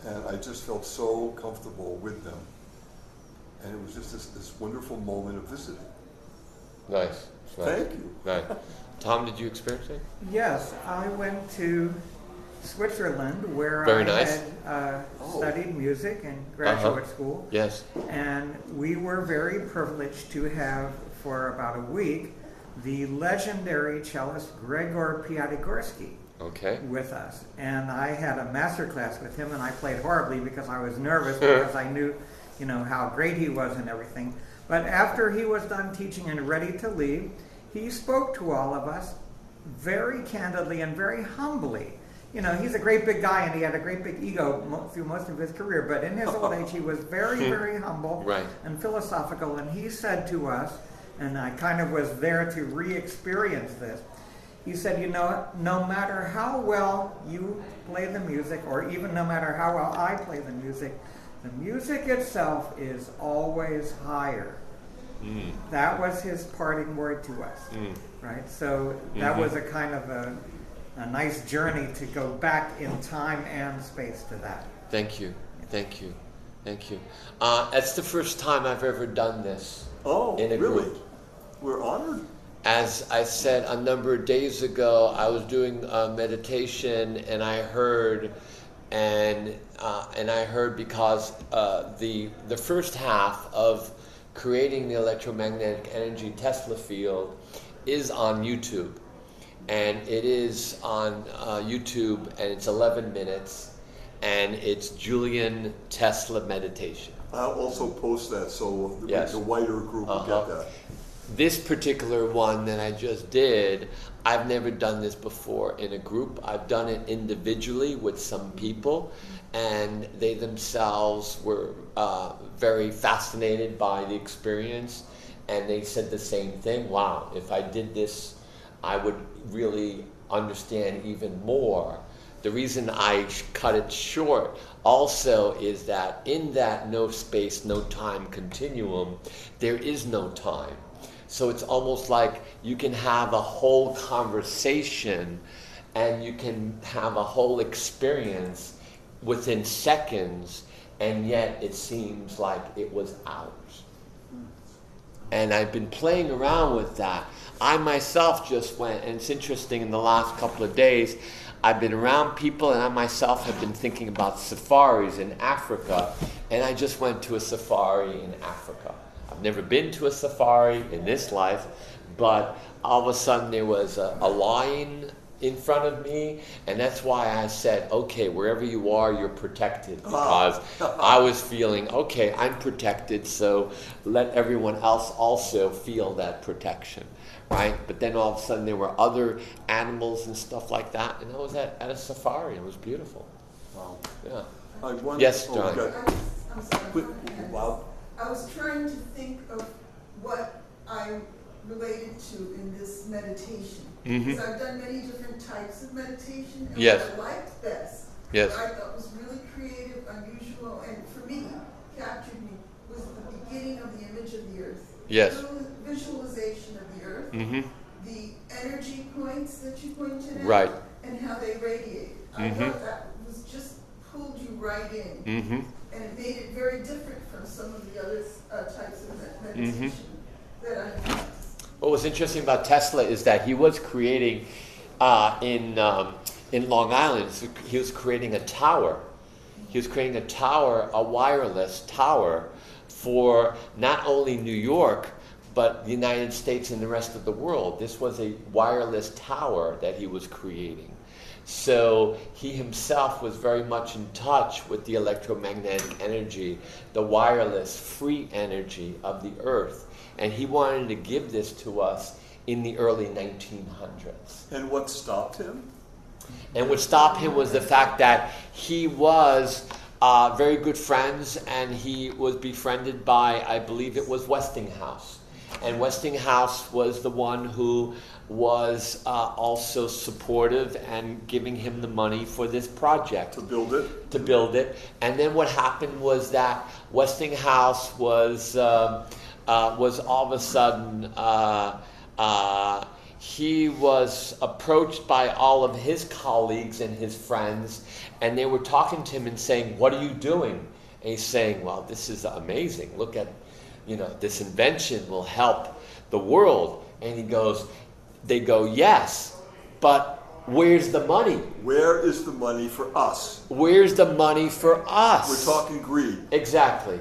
And I just felt so comfortable with them. And it was just this wonderful moment of visiting. Nice. Thank you. Nice. Tom, did you experience it? Yes, I went to Switzerland where Very I nice. had studied music in graduate school. Yes. And we were very privileged to have, for about a week, the legendary cellist Gregor Piatigorsky Okay. with us. And I had a master class with him, and I played horribly because I was nervous because I knew, how great he was and everything. But after he was done teaching and ready to leave, he spoke to all of us very candidly and very humbly. He's a great big guy, and he had a great big ego through most of his career, but in his old age, he was very, very humble and philosophical. And he said to us, and I kind of was there to re-experience this, he said, no matter how well you play the music, or even no matter how well I play the music itself is always higher. That was his parting word to us, right? So that was a kind of a nice journey to go back in time and space to that. Thank you. Thank you. Thank you. It's the first time I've ever done this Oh, in a really? group. We're honored. As I said a number of days ago, I was doing meditation, and I heard, and I heard because the first half of creating the electromagnetic energy Tesla field is on YouTube, and it is on YouTube, and it's 11 minutes, and it's Julian Tesla meditation. I'll also post that so Yes. the wider group will get that. This particular one that I just did, I've never done this before in a group. I've done it individually with some people, and they themselves were very fascinated by the experience, and they said the same thing. Wow, if I did this, I would really understand even more. The reason I cut it short also is that in that no space, no time continuum, there is no time. So it's almost like you can have a whole conversation and you can have a whole experience within seconds, and yet it seems like it was hours. And I've been playing around with that. I myself just went, and it's interesting, in the last couple of days, I've been around people, and I myself have been thinking about safaris in Africa, and I just went to a safari in Africa. I've never been to a safari in this life, but all of a sudden there was a lion in front of me, and that's why I said, okay, wherever you are, you're protected, because I was feeling, okay, I'm protected, so let everyone else also feel that protection, right? But then all of a sudden there were other animals and stuff like that, and I was at a safari. It was beautiful. Wow. Yeah. Yes, John. I'm sorry. Wow. I was trying to think of what I related to in this meditation. Because I've done many different types of meditation, and Yes. what I liked best, Yes. what I thought was really creative, unusual, and for me, captured me, was the beginning of the image of the earth. Yes. Visualization of the earth, the energy points that you pointed at, Right. and how they radiate. I thought that was just pulled you right in. And it made it very different from some of the other types of meditation that I had. What was interesting about Tesla is that he was creating in Long Island. He was creating a tower. He was creating a tower, a wireless tower, for not only New York but the United States and the rest of the world. This was a wireless tower that he was creating. So he himself was very much in touch with the electromagnetic energy, the wireless free energy of the earth. And he wanted to give this to us in the early 1900s. And what stopped him? And what stopped him was the fact that he was very good friends, and he was befriended by, I believe it was Westinghouse. And Westinghouse was the one who was also supportive and giving him the money for this project. To build it? To build it. And then what happened was that Westinghouse was all of a sudden, he was approached by all of his colleagues and his friends, and they were talking to him and saying, "What are you doing?" And he's saying, "Well, this is amazing. Look at, this invention will help the world." And they go, "Yes, but where's the money? Where is the money for us? Where's the money for us?" We're talking greed. Exactly.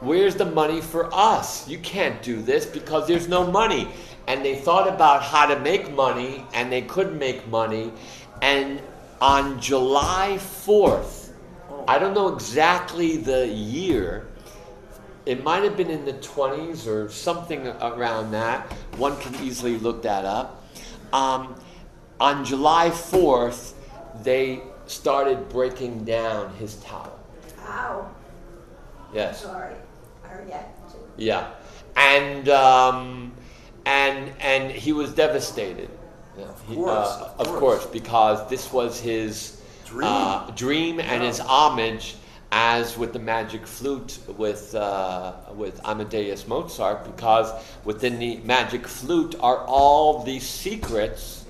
Where's the money for us? You can't do this because there's no money. And they thought about how to make money, and they couldn't make money. And on July 4th, I don't know exactly the year, it might have been in the 20s or something around that. One can easily look that up. On July 4th, they started breaking down his tower. Ow. Yes. Sorry. I reacted to it. Yeah, and he was devastated. Yeah, of course, because this was his dream and his homage, as with the magic flute with Amadeus Mozart, because within the magic flute are all these secrets,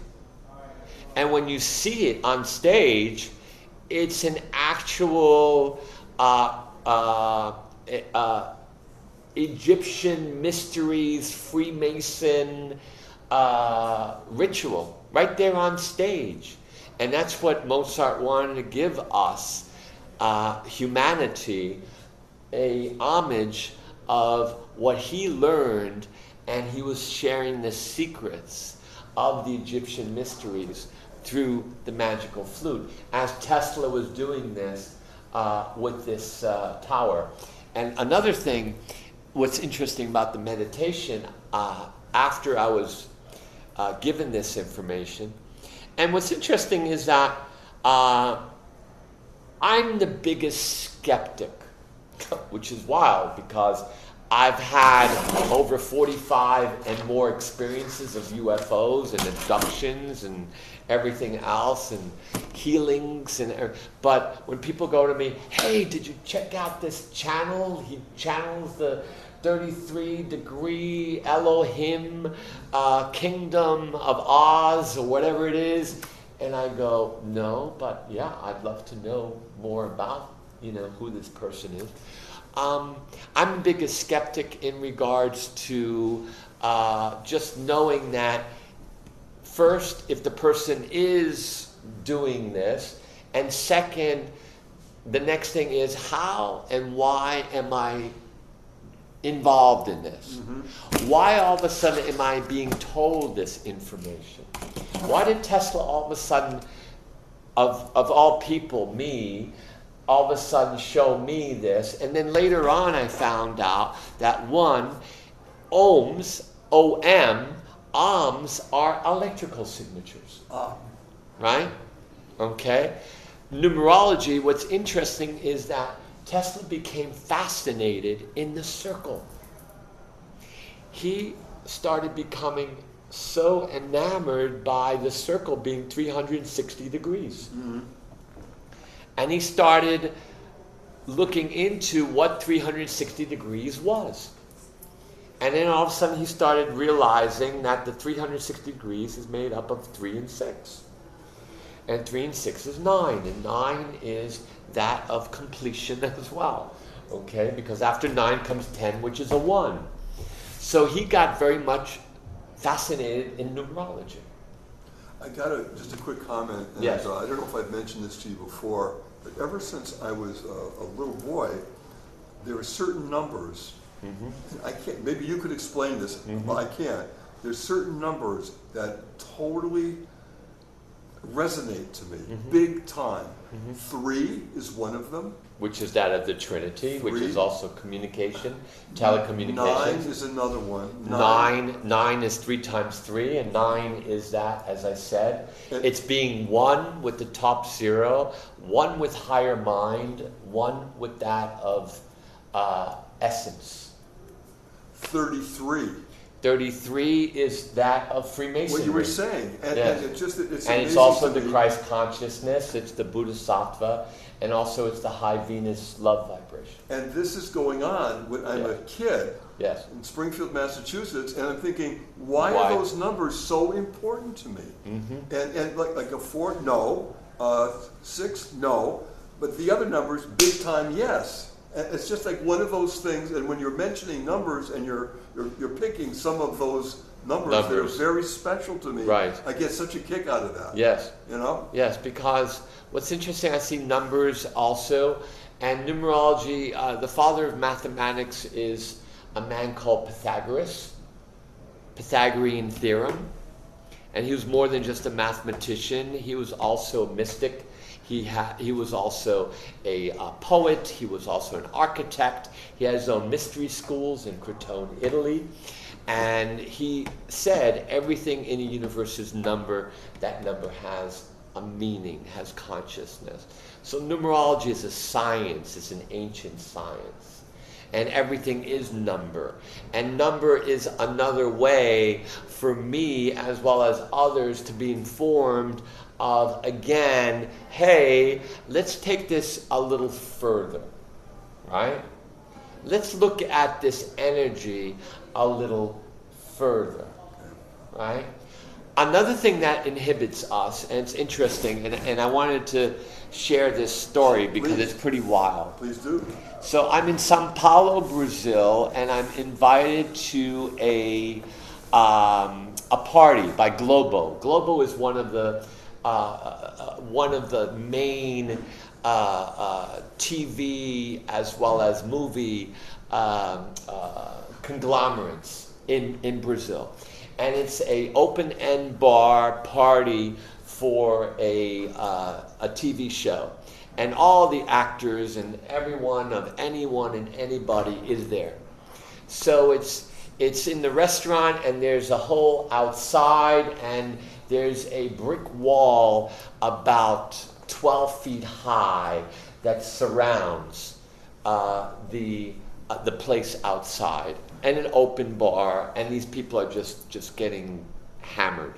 and when you see it on stage, it's an actual Egyptian mysteries, Freemason ritual right there on stage. And that's what Mozart wanted to give us, humanity, a homage of what he learned, and he was sharing the secrets of the Egyptian mysteries through the magical flute, as Tesla was doing this with this tower. And another thing, what's interesting about the meditation, after I was given this information, and what's interesting is that I'm the biggest skeptic, which is wild because I've had over 45 and more experiences of UFOs and abductions and everything else and healings, but when people go to me, hey, did you check out this channel? He channels the 33-degree Elohim Kingdom of Oz or whatever it is, and I go, no, but yeah, I'd love to know more about who this person is. I'm the biggest skeptic in regards to just knowing that, first, if the person is doing this, and second, the next thing is, how and why am I involved in this? Mm-hmm. Why all of a sudden am I being told this information? Why did Tesla all of a sudden, of all people, me, all of a sudden show me this? And then later on I found out that ohms, ohms are electrical signatures. Right? Okay? Numerology, what's interesting is that Tesla became fascinated in the circle. He started becoming so enamored by the circle being 360 degrees. Mm-hmm. And he started looking into what 360 degrees was. And then all of a sudden he started realizing that the 360 degrees is made up of 3 and 6. And 3 and 6 is 9. And 9 is that of completion as well. Okay? Because after 9 comes 10, which is a 1. So he got very much fascinated in numerology. I got just a quick comment. And, yes. I don't know if I've mentioned this to you before, but ever since I was a little boy, there were certain numbers. Mm-hmm. I can't. Maybe you could explain this. Mm-hmm. Well, I can't. There's certain numbers that totally resonate to me, mm-hmm. big time. Mm-hmm. 3 is one of them. Which is that of the Trinity, 3. Which is also communication, telecommunications. 9 is another one. 9 is 3 times 3, and 9 is that, as I said. It's being 1 with the top 0, 1 with higher mind, 1 with that of essence. 33. 33 is that of Freemasonry. What you were saying. And, yes. And it's also the Christ consciousness, it's the Bodhisattva, and also it's the high Venus love vibration. And this is going on when I'm a kid in Springfield, Massachusetts, and I'm thinking, why are those numbers so important to me? Mm-hmm. And like a 4, no. 6, no. But the other numbers, big time, yes. And it's just like one of those things, and when you're mentioning numbers and you're picking some of those numbers that are very special to me, right. I get such a kick out of that. Yes. Yes, because what's interesting, I see numbers also, and numerology, the father of mathematics is a man called Pythagoras, Pythagorean theorem, and he was more than just a mathematician, he was also a mystic. He was also a poet. He was also an architect. He had his own mystery schools in Crotone, Italy. And he said everything in the universe is number. That number has a meaning, has consciousness. So numerology is a science. It's an ancient science. And everything is number. And number is another way for me, as well as others, to be informed of, again, hey, let's take this a little further, right? Let's look at this energy a little further, right? another thing that inhibits us, and it's interesting, and I wanted to share this story because Please. it's pretty wild. Please do. So I'm in Sao Paulo, Brazil, and I'm invited to a party by Globo. Globo is one of the main TV as well as movie conglomerates in Brazil, and it's a open-end bar party for a TV show, and all the actors and everyone and anybody is there. So it's in the restaurant, and there's a whole outside, and there's a brick wall about 12 feet high that surrounds the place outside, and an open bar, and these people are just getting hammered.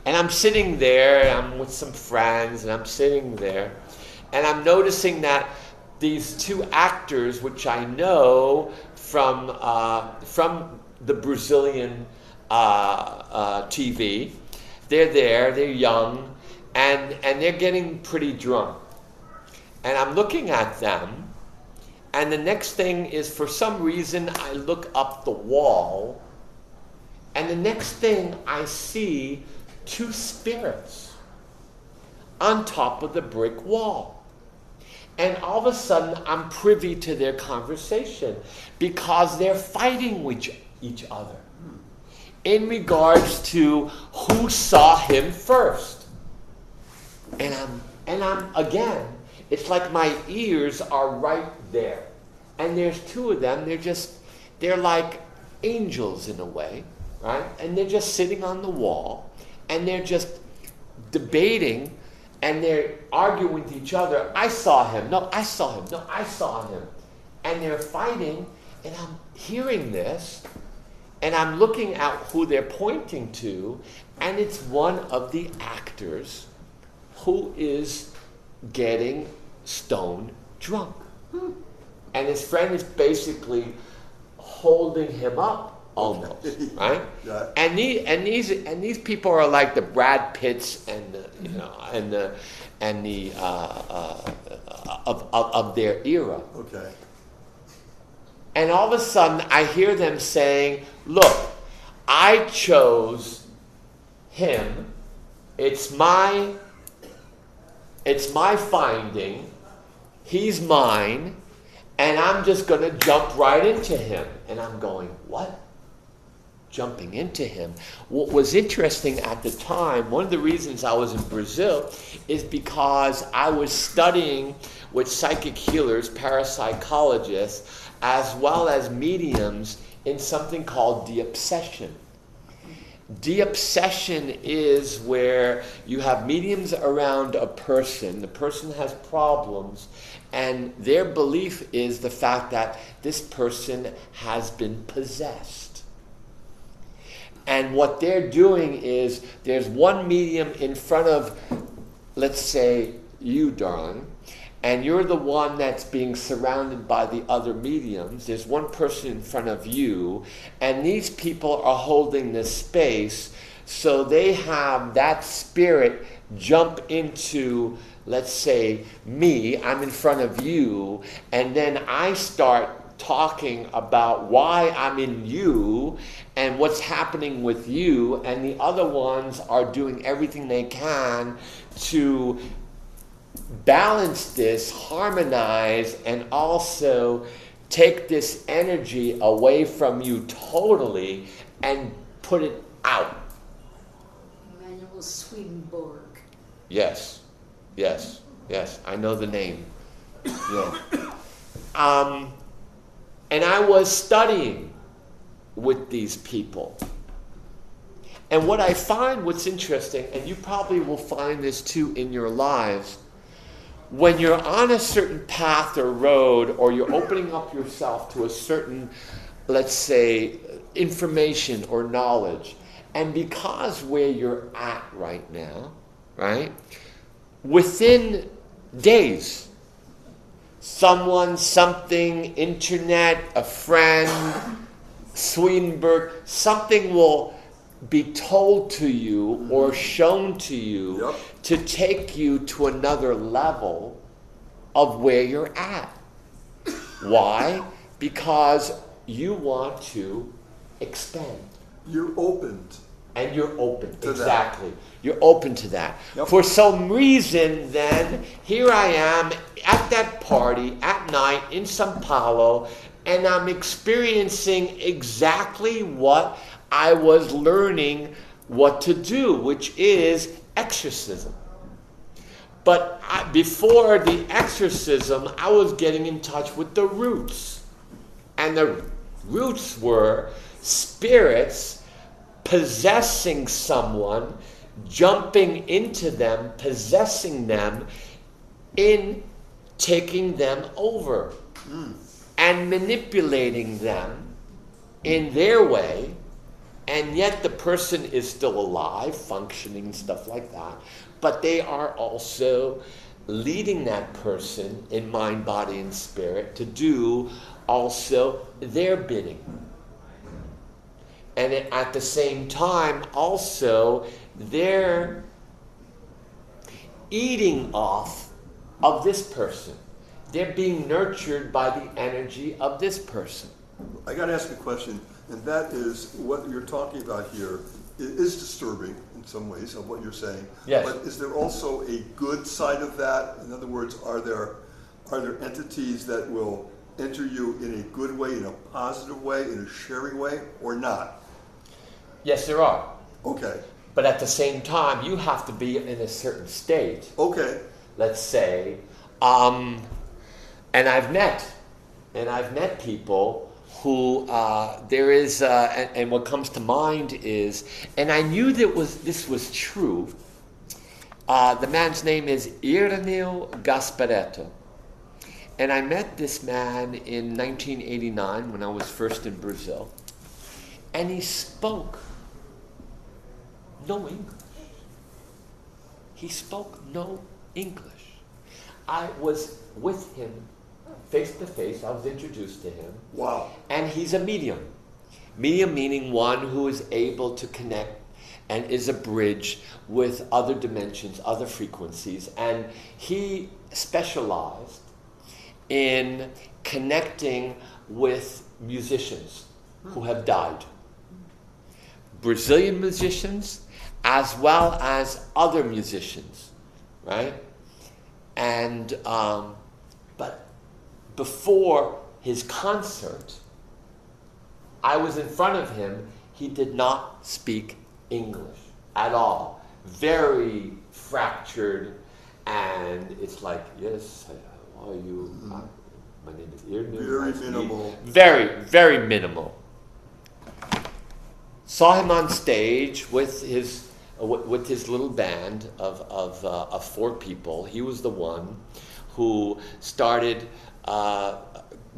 And I'm sitting there, and I'm with some friends, and I'm sitting there, and I'm noticing that these two actors, which I know from the Brazilian TV, they're there, they're young, and they're getting pretty drunk. And I'm looking at them, and the next thing is, for some reason, I look up the wall, and the next thing I see two spirits on top of the brick wall. And all of a sudden, I'm privy to their conversation because they're fighting with each other in regards to who saw him first. And I'm again, it's like my ears are right there. And there's two of them, they're like angels in a way, right? And they're just sitting on the wall, and they're just debating, and they're arguing with each other. I saw him. No, I saw him. No, I saw him. And they're fighting, and I'm hearing this, and I'm looking at who they're pointing to, and it's one of the actors who is getting stone drunk. And his friend is basically holding him up almost, right? Yeah. And these people are like the Brad Pitts and of their era. Okay. And all of a sudden, I hear them saying, "Look, I chose him. It's my finding. He's mine, and I'm just going to jump right into him." And I'm going, "What? Jumping into him?" What was interesting at the time, one of the reasons I was in Brazil, is because I was studying with psychic healers, parapsychologists, as well as mediums in something called de-obsession. De-obsession is where you have mediums around a person, the person has problems, and their belief is the fact that this person has been possessed. And what they're doing is, there's one medium in front of, let's say, you, darling, and you're the one that's being surrounded by the other mediums. There's one person in front of you, and these people are holding this space, so they have that spirit jump into, let's say, me. I'm in front of you, and then I start talking about why I'm in you and what's happening with you, and the other ones are doing everything they can to balance this, harmonize, and also take this energy away from you totally and put it out. Emmanuel Swedenborg. Yes. I know the name. Yeah. And I was studying with these people. And what I find, what's interesting, and you probably will find this too in your lives, when you're on a certain path or road, or you're opening up yourself to a certain, let's say, information or knowledge, and because where you're at right now, right, within days, someone, something, internet, a friend, Swedenborg, something will be told to you or shown to you to take you to another level of where you're at. Why? Because you want to expand. You're opened. And you're open. To exactly. that. You're open to that. Yep. For some reason, then, here I am at that party at night in São Paulo, and I'm experiencing exactly what I was learning what to do, which is exorcism. But before the exorcism, I was getting in touch with the roots. And the roots were spirits possessing someone, jumping into them, possessing them, in taking them over and manipulating them in their way, and yet the person is still alive, functioning, stuff like that, but they are also leading that person in mind, body, and spirit to do also their bidding. And at the same time, also, they're eating off of this person. They're being nurtured by the energy of this person. I got to ask a question, and that is what you're talking about here is disturbing in some ways of what you're saying. Yes. But is there also a good side of that? In other words, are there entities that will enter you in a good way, in a positive way, in a sharing way, or not? Yes, there are. Okay. But at the same time, you have to be in a certain state. Okay. Let's say, and I've met people who there is, and what comes to mind is, and I knew that this was true. The man's name is Ireneo Gasparetto, and I met this man in 1989 when I was first in Brazil, and he spoke no English. He spoke no English. I was with him face to face. I was introduced to him. Wow. And he's a medium. Medium meaning one who is able to connect and is a bridge with other dimensions, other frequencies. And he specialized in connecting with musicians who have died. Brazilian musicians, as well as other musicians, right? And but before his concert, I was in front of him. He did not speak English at all. Very fractured, and it's like, yes, how are you? My name is Irnu. Very minimal. Very, very minimal. Saw him on stage with his little band of 4 people. He was the one who started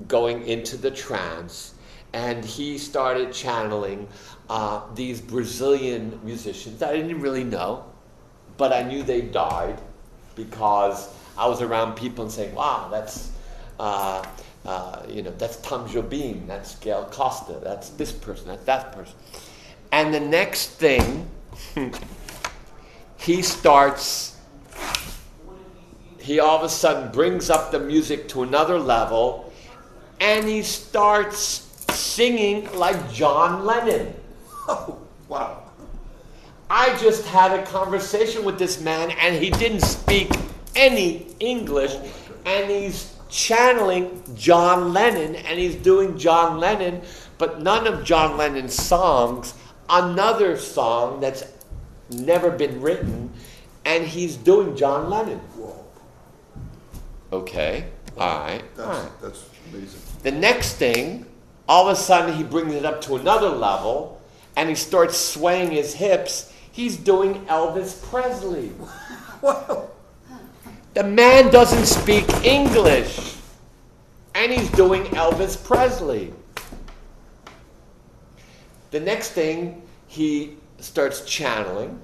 going into the trance, and he started channeling these Brazilian musicians that I didn't really know, but I knew they died because I was around people and saying, "Wow, that's that's Tom Jobim, that's Gail Costa, that's this person, that's that person." And the next thing, he all of a sudden brings up the music to another level, and he starts singing like John Lennon. Oh, wow. I just had a conversation with this man, and he didn't speak any English, and he's channeling John Lennon, and he's doing John Lennon, but none of John Lennon's songs. Another song that's never been written, and he's doing John Lennon. Whoa. Okay, all right. That's amazing. The next thing, all of a sudden he brings it up to another level, and he starts swaying his hips. He's doing Elvis Presley. Wow. The man doesn't speak English, and he's doing Elvis Presley. The next thing, he starts channeling,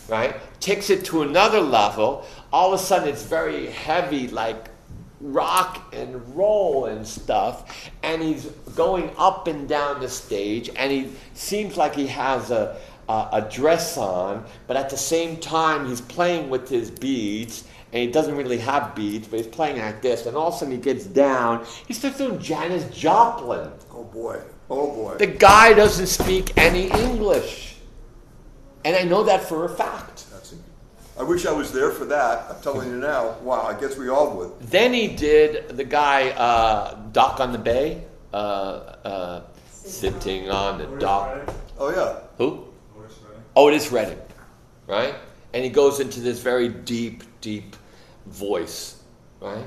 right? Takes it to another level. All of a sudden, it's very heavy, like rock and roll and stuff. And he's going up and down the stage, and he seems like he has a a dress on, but at the same time he's playing with his beads, and he doesn't really have beads, but he's playing like this, and all of a sudden he gets down, he starts doing Janis Joplin. Oh boy. Oh boy. The guy doesn't speak any English. And I know that for a fact. I wish I was there for that. I'm telling you now. Wow, I guess we all would. Then he did the guy, Dock on the Bay, sitting on the dock. Oh yeah. Who? Otis Redding, right? And he goes into this very deep, deep voice, right?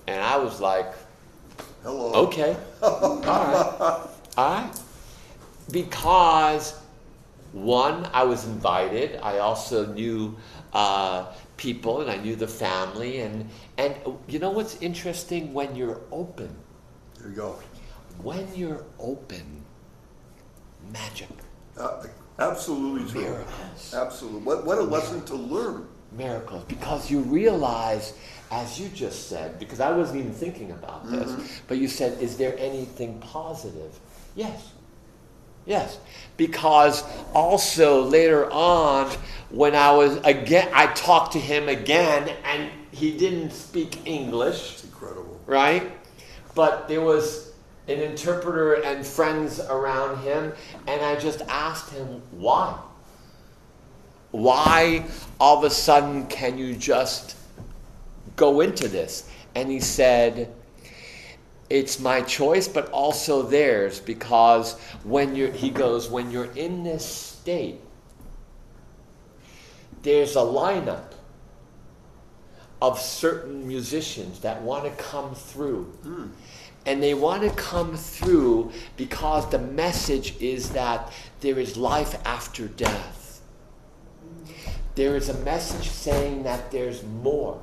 And I was like, Hello. okay, all right. Because, one, I was invited. I also knew people, and I knew the family. And you know what's interesting? When you're open. There you go. When you're open, magic. Absolutely true. Miracles. Absolutely. What a lesson to learn. Miracles. Because you realize, as you just said, because I wasn't even thinking about this, but you said, is there anything positive? Yes. Yes. Because also later on, when I talked to him again, and he didn't speak English. It's incredible. Right? But there was an interpreter and friends around him, and I just asked him, why? Why all of a sudden can you just go into this? And he said, it's my choice, but also theirs, because when you're in this state, there's a lineup of certain musicians that want to come through. And they want to come through because the message is that there is life after death. There is a message saying that there's more.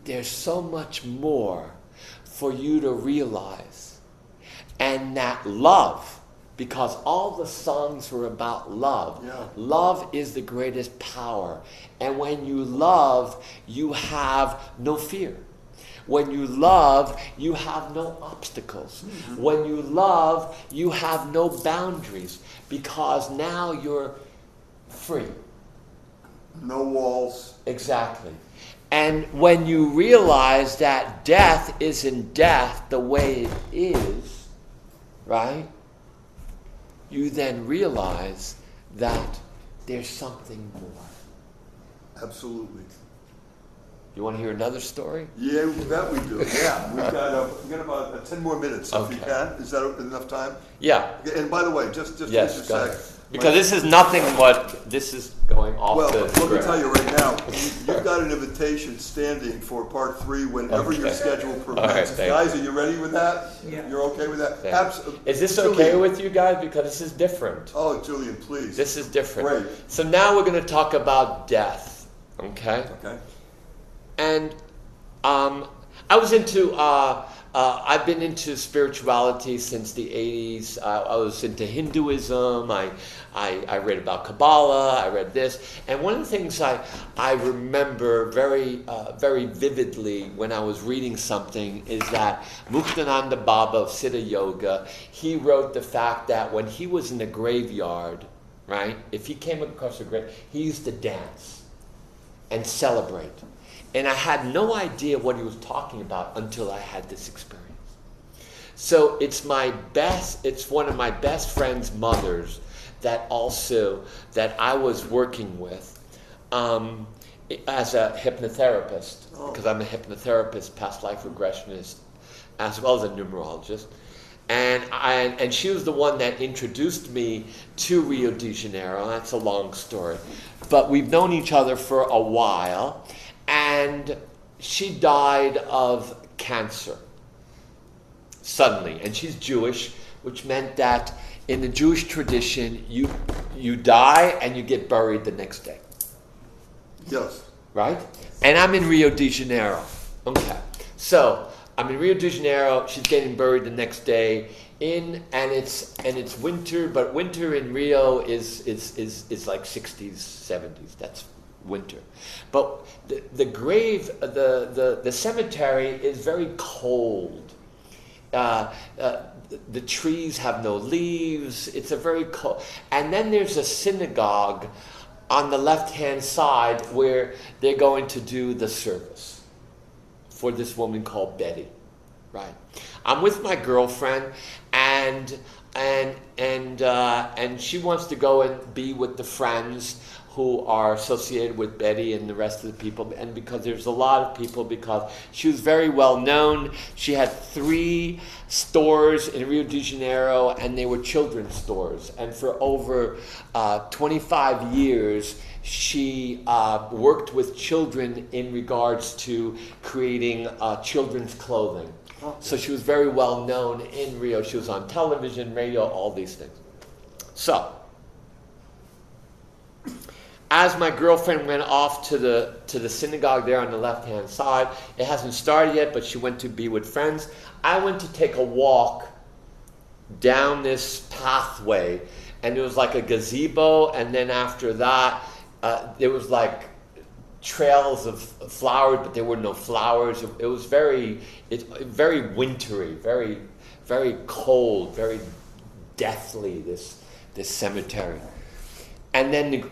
There's so much more for you to realize. And that love, because all the songs were about love. Yeah. Love is the greatest power. And when you love, you have no fear. When you love, you have no obstacles. When you love, you have no boundaries, because now you're free. No walls. Exactly. And when you realize that death isn't death the way it is, right? You then realize that there's something more. Absolutely. You want to hear another story? Yeah, that we do. Yeah, we've got about 10 more minutes, if you Okay. can. Is that enough time? Yeah. And by the way, just Yes, a go sec. ahead. Because this is nothing but, this is going off Well, the let me script. tell you right now, you've got an invitation standing for part 3 whenever your Okay. schedule All right, permits. thank Guys, are you ready with that? Yeah. You're okay with that? Thank Is this okay with you guys? Because this is different. Oh, Julian, please. This is different. Great. So now we're going to talk about death. Okay? Okay. And I was into, I've been into spirituality since the 80s. I was into Hinduism. I read about Kabbalah. I read this. And one of the things I remember very, very vividly when I was reading something is that Muktananda Baba of Siddha Yoga, he wrote the fact that when he was in the graveyard, right, if he came across a grave, he used to dance and celebrate. And I had no idea what he was talking about until I had this experience. So it's one of my best friend's mothers that I was working with as a hypnotherapist, because I'm a hypnotherapist, past life regressionist, as well as a numerologist. And she was the one that introduced me to Rio de Janeiro. That's a long story. But we've known each other for a while. And she died of cancer suddenly. And she's Jewish, which meant that in the Jewish tradition, you die and you get buried the next day. Yes. Right? And I'm in Rio de Janeiro. Okay. So I'm in Rio de Janeiro. She's getting buried the next day. And it's winter, but winter in Rio is like 60s, 70s. That's winter. But the grave, the cemetery is very cold. the trees have no leaves. It's a very cold. And then there's a synagogue on the left-hand side where they're going to do the service for this woman called Betty, right? I'm with my girlfriend, and she wants to go and be with the friends who are associated with Betty and the rest of the people, and because there's a lot of people, because she was very well known. She had 3 stores in Rio de Janeiro, and they were children's stores. And for over 25 years, she worked with children in regards to creating children's clothing. So she was very well known in Rio. She was on television, radio, all these things. So, as my girlfriend went off to the synagogue there on the left-hand side, it hasn't started yet, but she went to be with friends. I went to take a walk down this pathway, and it was like a gazebo, and then after that, there was like trails of flowers, but there were no flowers. It was very wintry, very, very cold, very deathly, this cemetery. And then the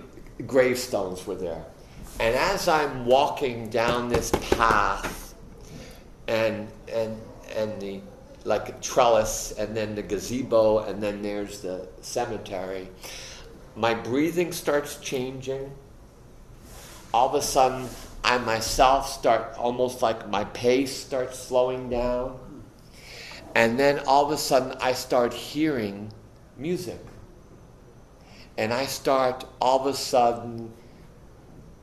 gravestones were there. And as I'm walking down this path, and the like a trellis, and then the gazebo, and then there's the cemetery, my breathing starts changing. All of a sudden, I myself start, almost like my pace starts slowing down. And then all of a sudden, I start hearing music. And I start all of a sudden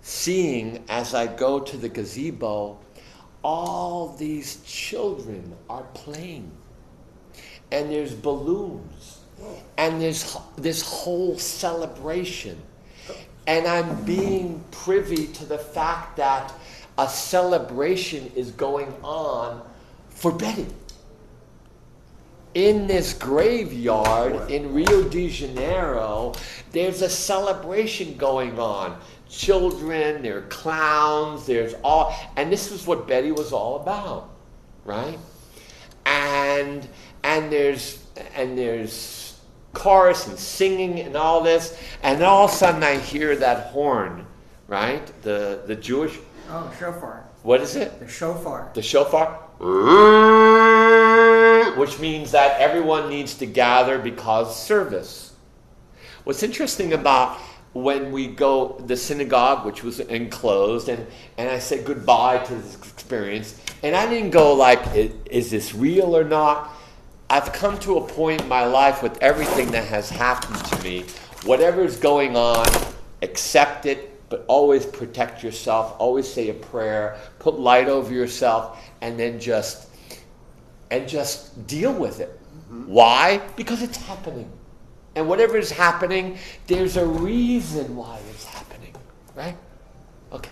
seeing, as I go to the gazebo, all these children are playing. And there's balloons. And there's this whole celebration. And I'm being privy to the fact that a celebration is going on for Betty. In this graveyard in Rio de Janeiro, there's a celebration going on. Children, there are clowns, there's all, and this is what Betty was all about, right? And there's chorus and singing and all this, and then all of a sudden I hear that horn, right? The Jewish. Oh, shofar. What is it? The shofar. The shofar. Which means that everyone needs to gather because service. What's interesting about when we go the synagogue, which was enclosed, and I said goodbye to this experience, and I didn't go like, is this real or not? I've come to a point in my life with everything that has happened to me, whatever's going on, accept it, but always protect yourself, always say a prayer, put light over yourself, and then just deal with it. Mm-hmm. Why? Because it's happening. And whatever is happening, there's a reason why it's happening, right? Okay.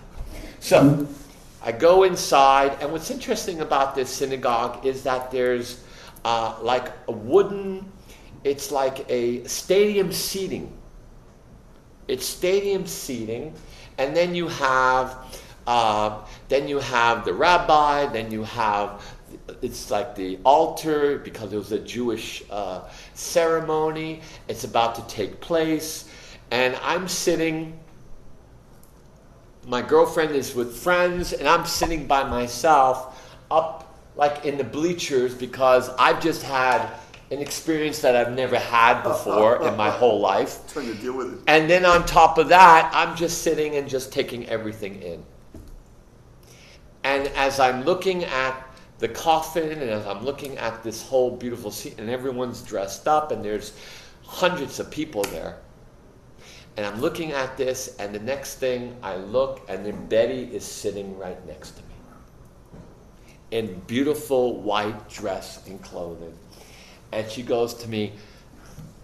So, I go inside, and what's interesting about this synagogue is that there's like a wooden, it's like a stadium seating. It's stadium seating, and then you have the rabbi, then you have, it's like the altar, because it was a Jewish ceremony. It's about to take place, and I'm sitting, my girlfriend is with friends, and I'm sitting by myself up like in the bleachers, because I've just had an experience that I've never had before in my whole life. Trying to deal with it. And then on top of that, I'm just sitting and just taking everything in. And as I'm looking at the coffin, and as I'm looking at this whole beautiful scene, and everyone's dressed up, and there's hundreds of people there, and I'm looking at this, and the next thing I look, and then Betty is sitting right next to me in beautiful white dress and clothing. And she goes to me,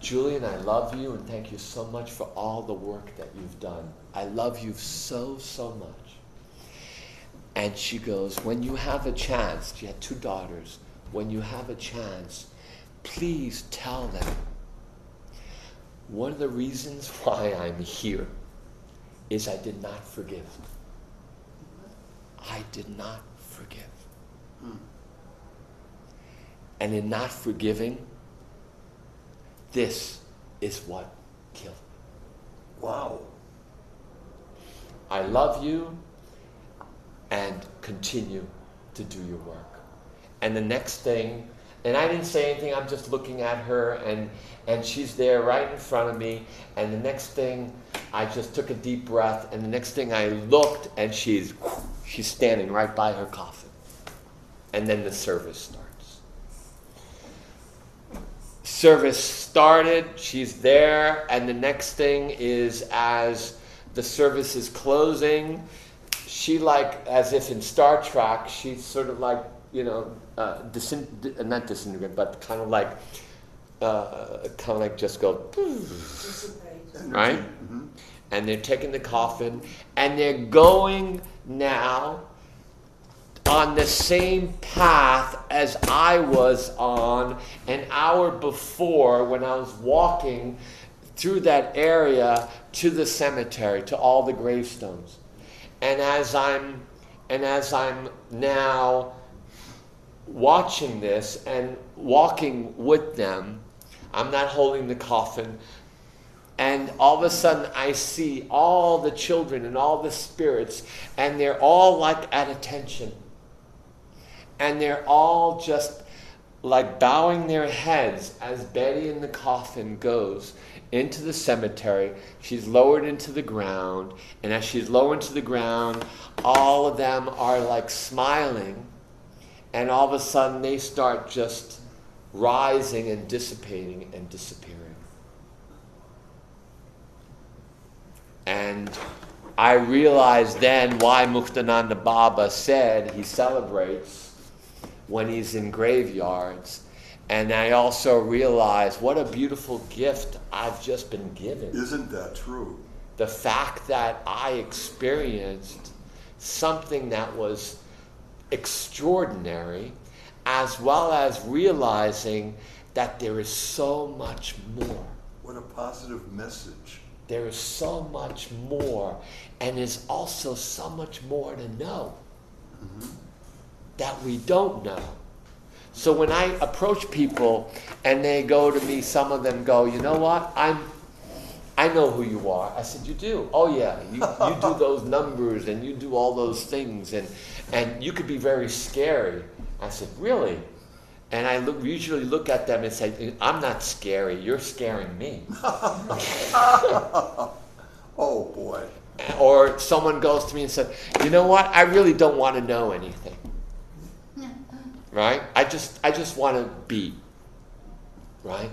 Julian, I love you, and thank you so much for all the work that you've done. I love you so, so much. And she goes, when you have a chance, she had 2 daughters, when you have a chance, please tell them one of the reasons why I'm here is I did not forgive. I did not forgive. And in not forgiving, this is what killed me. Wow. I love you, and continue to do your work. And the next thing, and I didn't say anything, I'm just looking at her, and she's there right in front of me, and the next thing, I just took a deep breath, and the next thing I looked, and she's standing right by her coffin. And then the service starts. Service started, she's there, and the next thing is, as the service is closing, she, like, as if in Star Trek, she's sort of like, you know, not disintegrate, but kind of like just go, right? Mm-hmm. And they're taking the coffin, and they're going now on the same path as I was on an hour before when I was walking through that area to the cemetery, to all the gravestones. And as I'm now watching this and walking with them, I'm not holding the coffin, and all of a sudden I see all the children and all the spirits, and they're all like at attention. And they're all just like bowing their heads as Betty in the coffin goes into the cemetery. She's lowered into the ground, and as she's lowered into the ground, all of them are like smiling, and all of a sudden they start just rising and dissipating and disappearing. And I realized then why Muktananda Baba said he celebrates when he's in graveyards. And I also realized what a beautiful gift I've just been given. Isn't that true? The fact that I experienced something that was extraordinary, as well as realizing that there is so much more. What a positive message. There is so much more, and there's also so much more to know that we don't know. So when I approach people and they go to me, some of them go, you know what, I know who you are. I said, you do? Oh yeah, you do those numbers and you do all those things, and you could be very scary. I said, really? And I usually look at them and say, I'm not scary, you're scaring me. Oh boy. Or someone goes to me and says, you know what, I really don't want to know anything. Right? I just want to be. Right?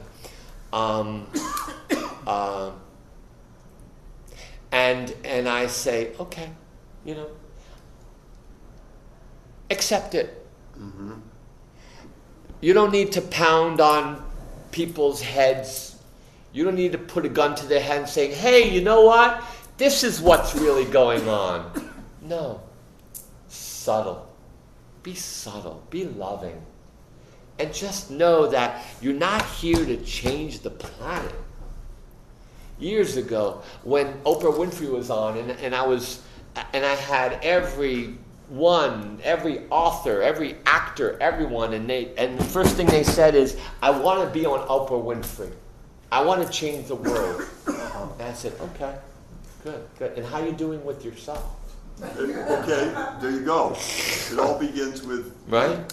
And I say, okay, you know, accept it. Mm-hmm. You don't need to pound on people's heads. You don't need to put a gun to their head and saying, hey, you know what? This is what's really going on. No. Subtle. Be subtle. Be loving. And just know that you're not here to change the planet. Years ago, when Oprah Winfrey was on, and I had every author, every actor, everyone, and the first thing they said is, I want to be on Oprah Winfrey. I want to change the world. And I said, okay, good. And how are you doing with yourself? Okay, there you go. It all begins with... Right?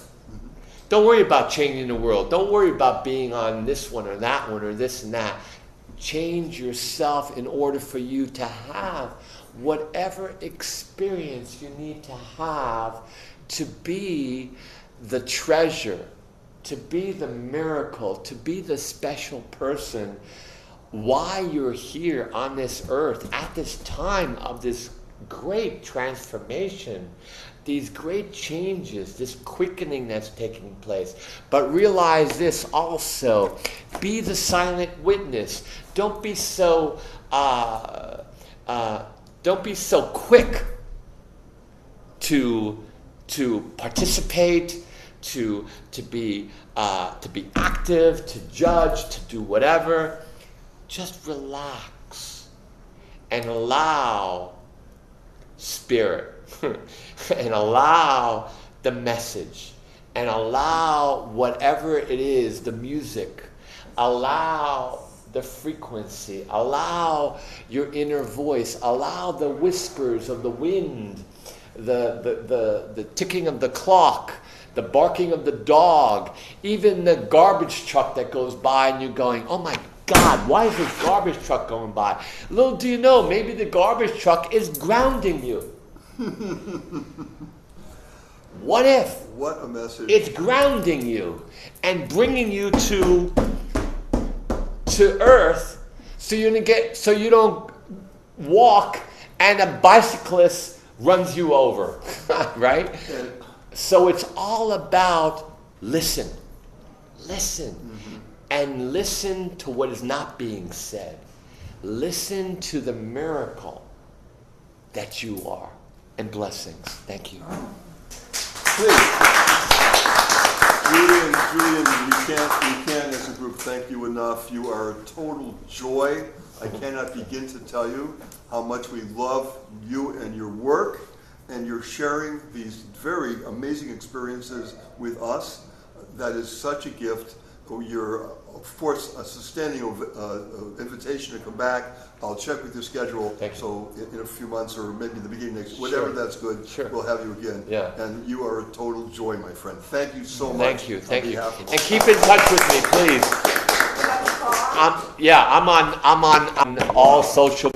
Don't worry about changing the world. Don't worry about being on this one or that one or this and that. Change yourself in order for you to have whatever experience you need to have to be the treasure, to be the miracle, to be the special person. Why you're here on this earth at this time of this great transformation, these great changes, this quickening that's taking place. But realize this also, be the silent witness. Don't be so quick to participate, to be active, to judge, to do whatever. Just relax and allow spirit and allow the message and allow whatever it is, the music, allow the frequency, allow your inner voice, allow the whispers of the wind, the ticking of the clock, the barking of the dog, even the garbage truck that goes by and you're going, oh my God, why is this garbage truck going by? Little do you know, maybe the garbage truck is grounding you. What if? What a message. It's grounding you and bringing you to earth, so you don't walk and a bicyclist runs you over, right? So it's all about listen, and listen to what is not being said. Listen to the miracle that you are, and blessings. Thank you. Please. Julian, we can't as a group thank you enough. You are a total joy. I cannot begin to tell you how much we love you and your work, and you're sharing these very amazing experiences with us. That is such a gift. You're, of course, a sustaining invitation to come back. I'll check with your schedule. Thank you. So in a few months, or maybe the beginning next, whatever that's good, Sure. we'll have you again. Yeah. And you are a total joy, my friend. Thank you so much. Thank you. On behalf of And keep in touch with me, please. I'm on all social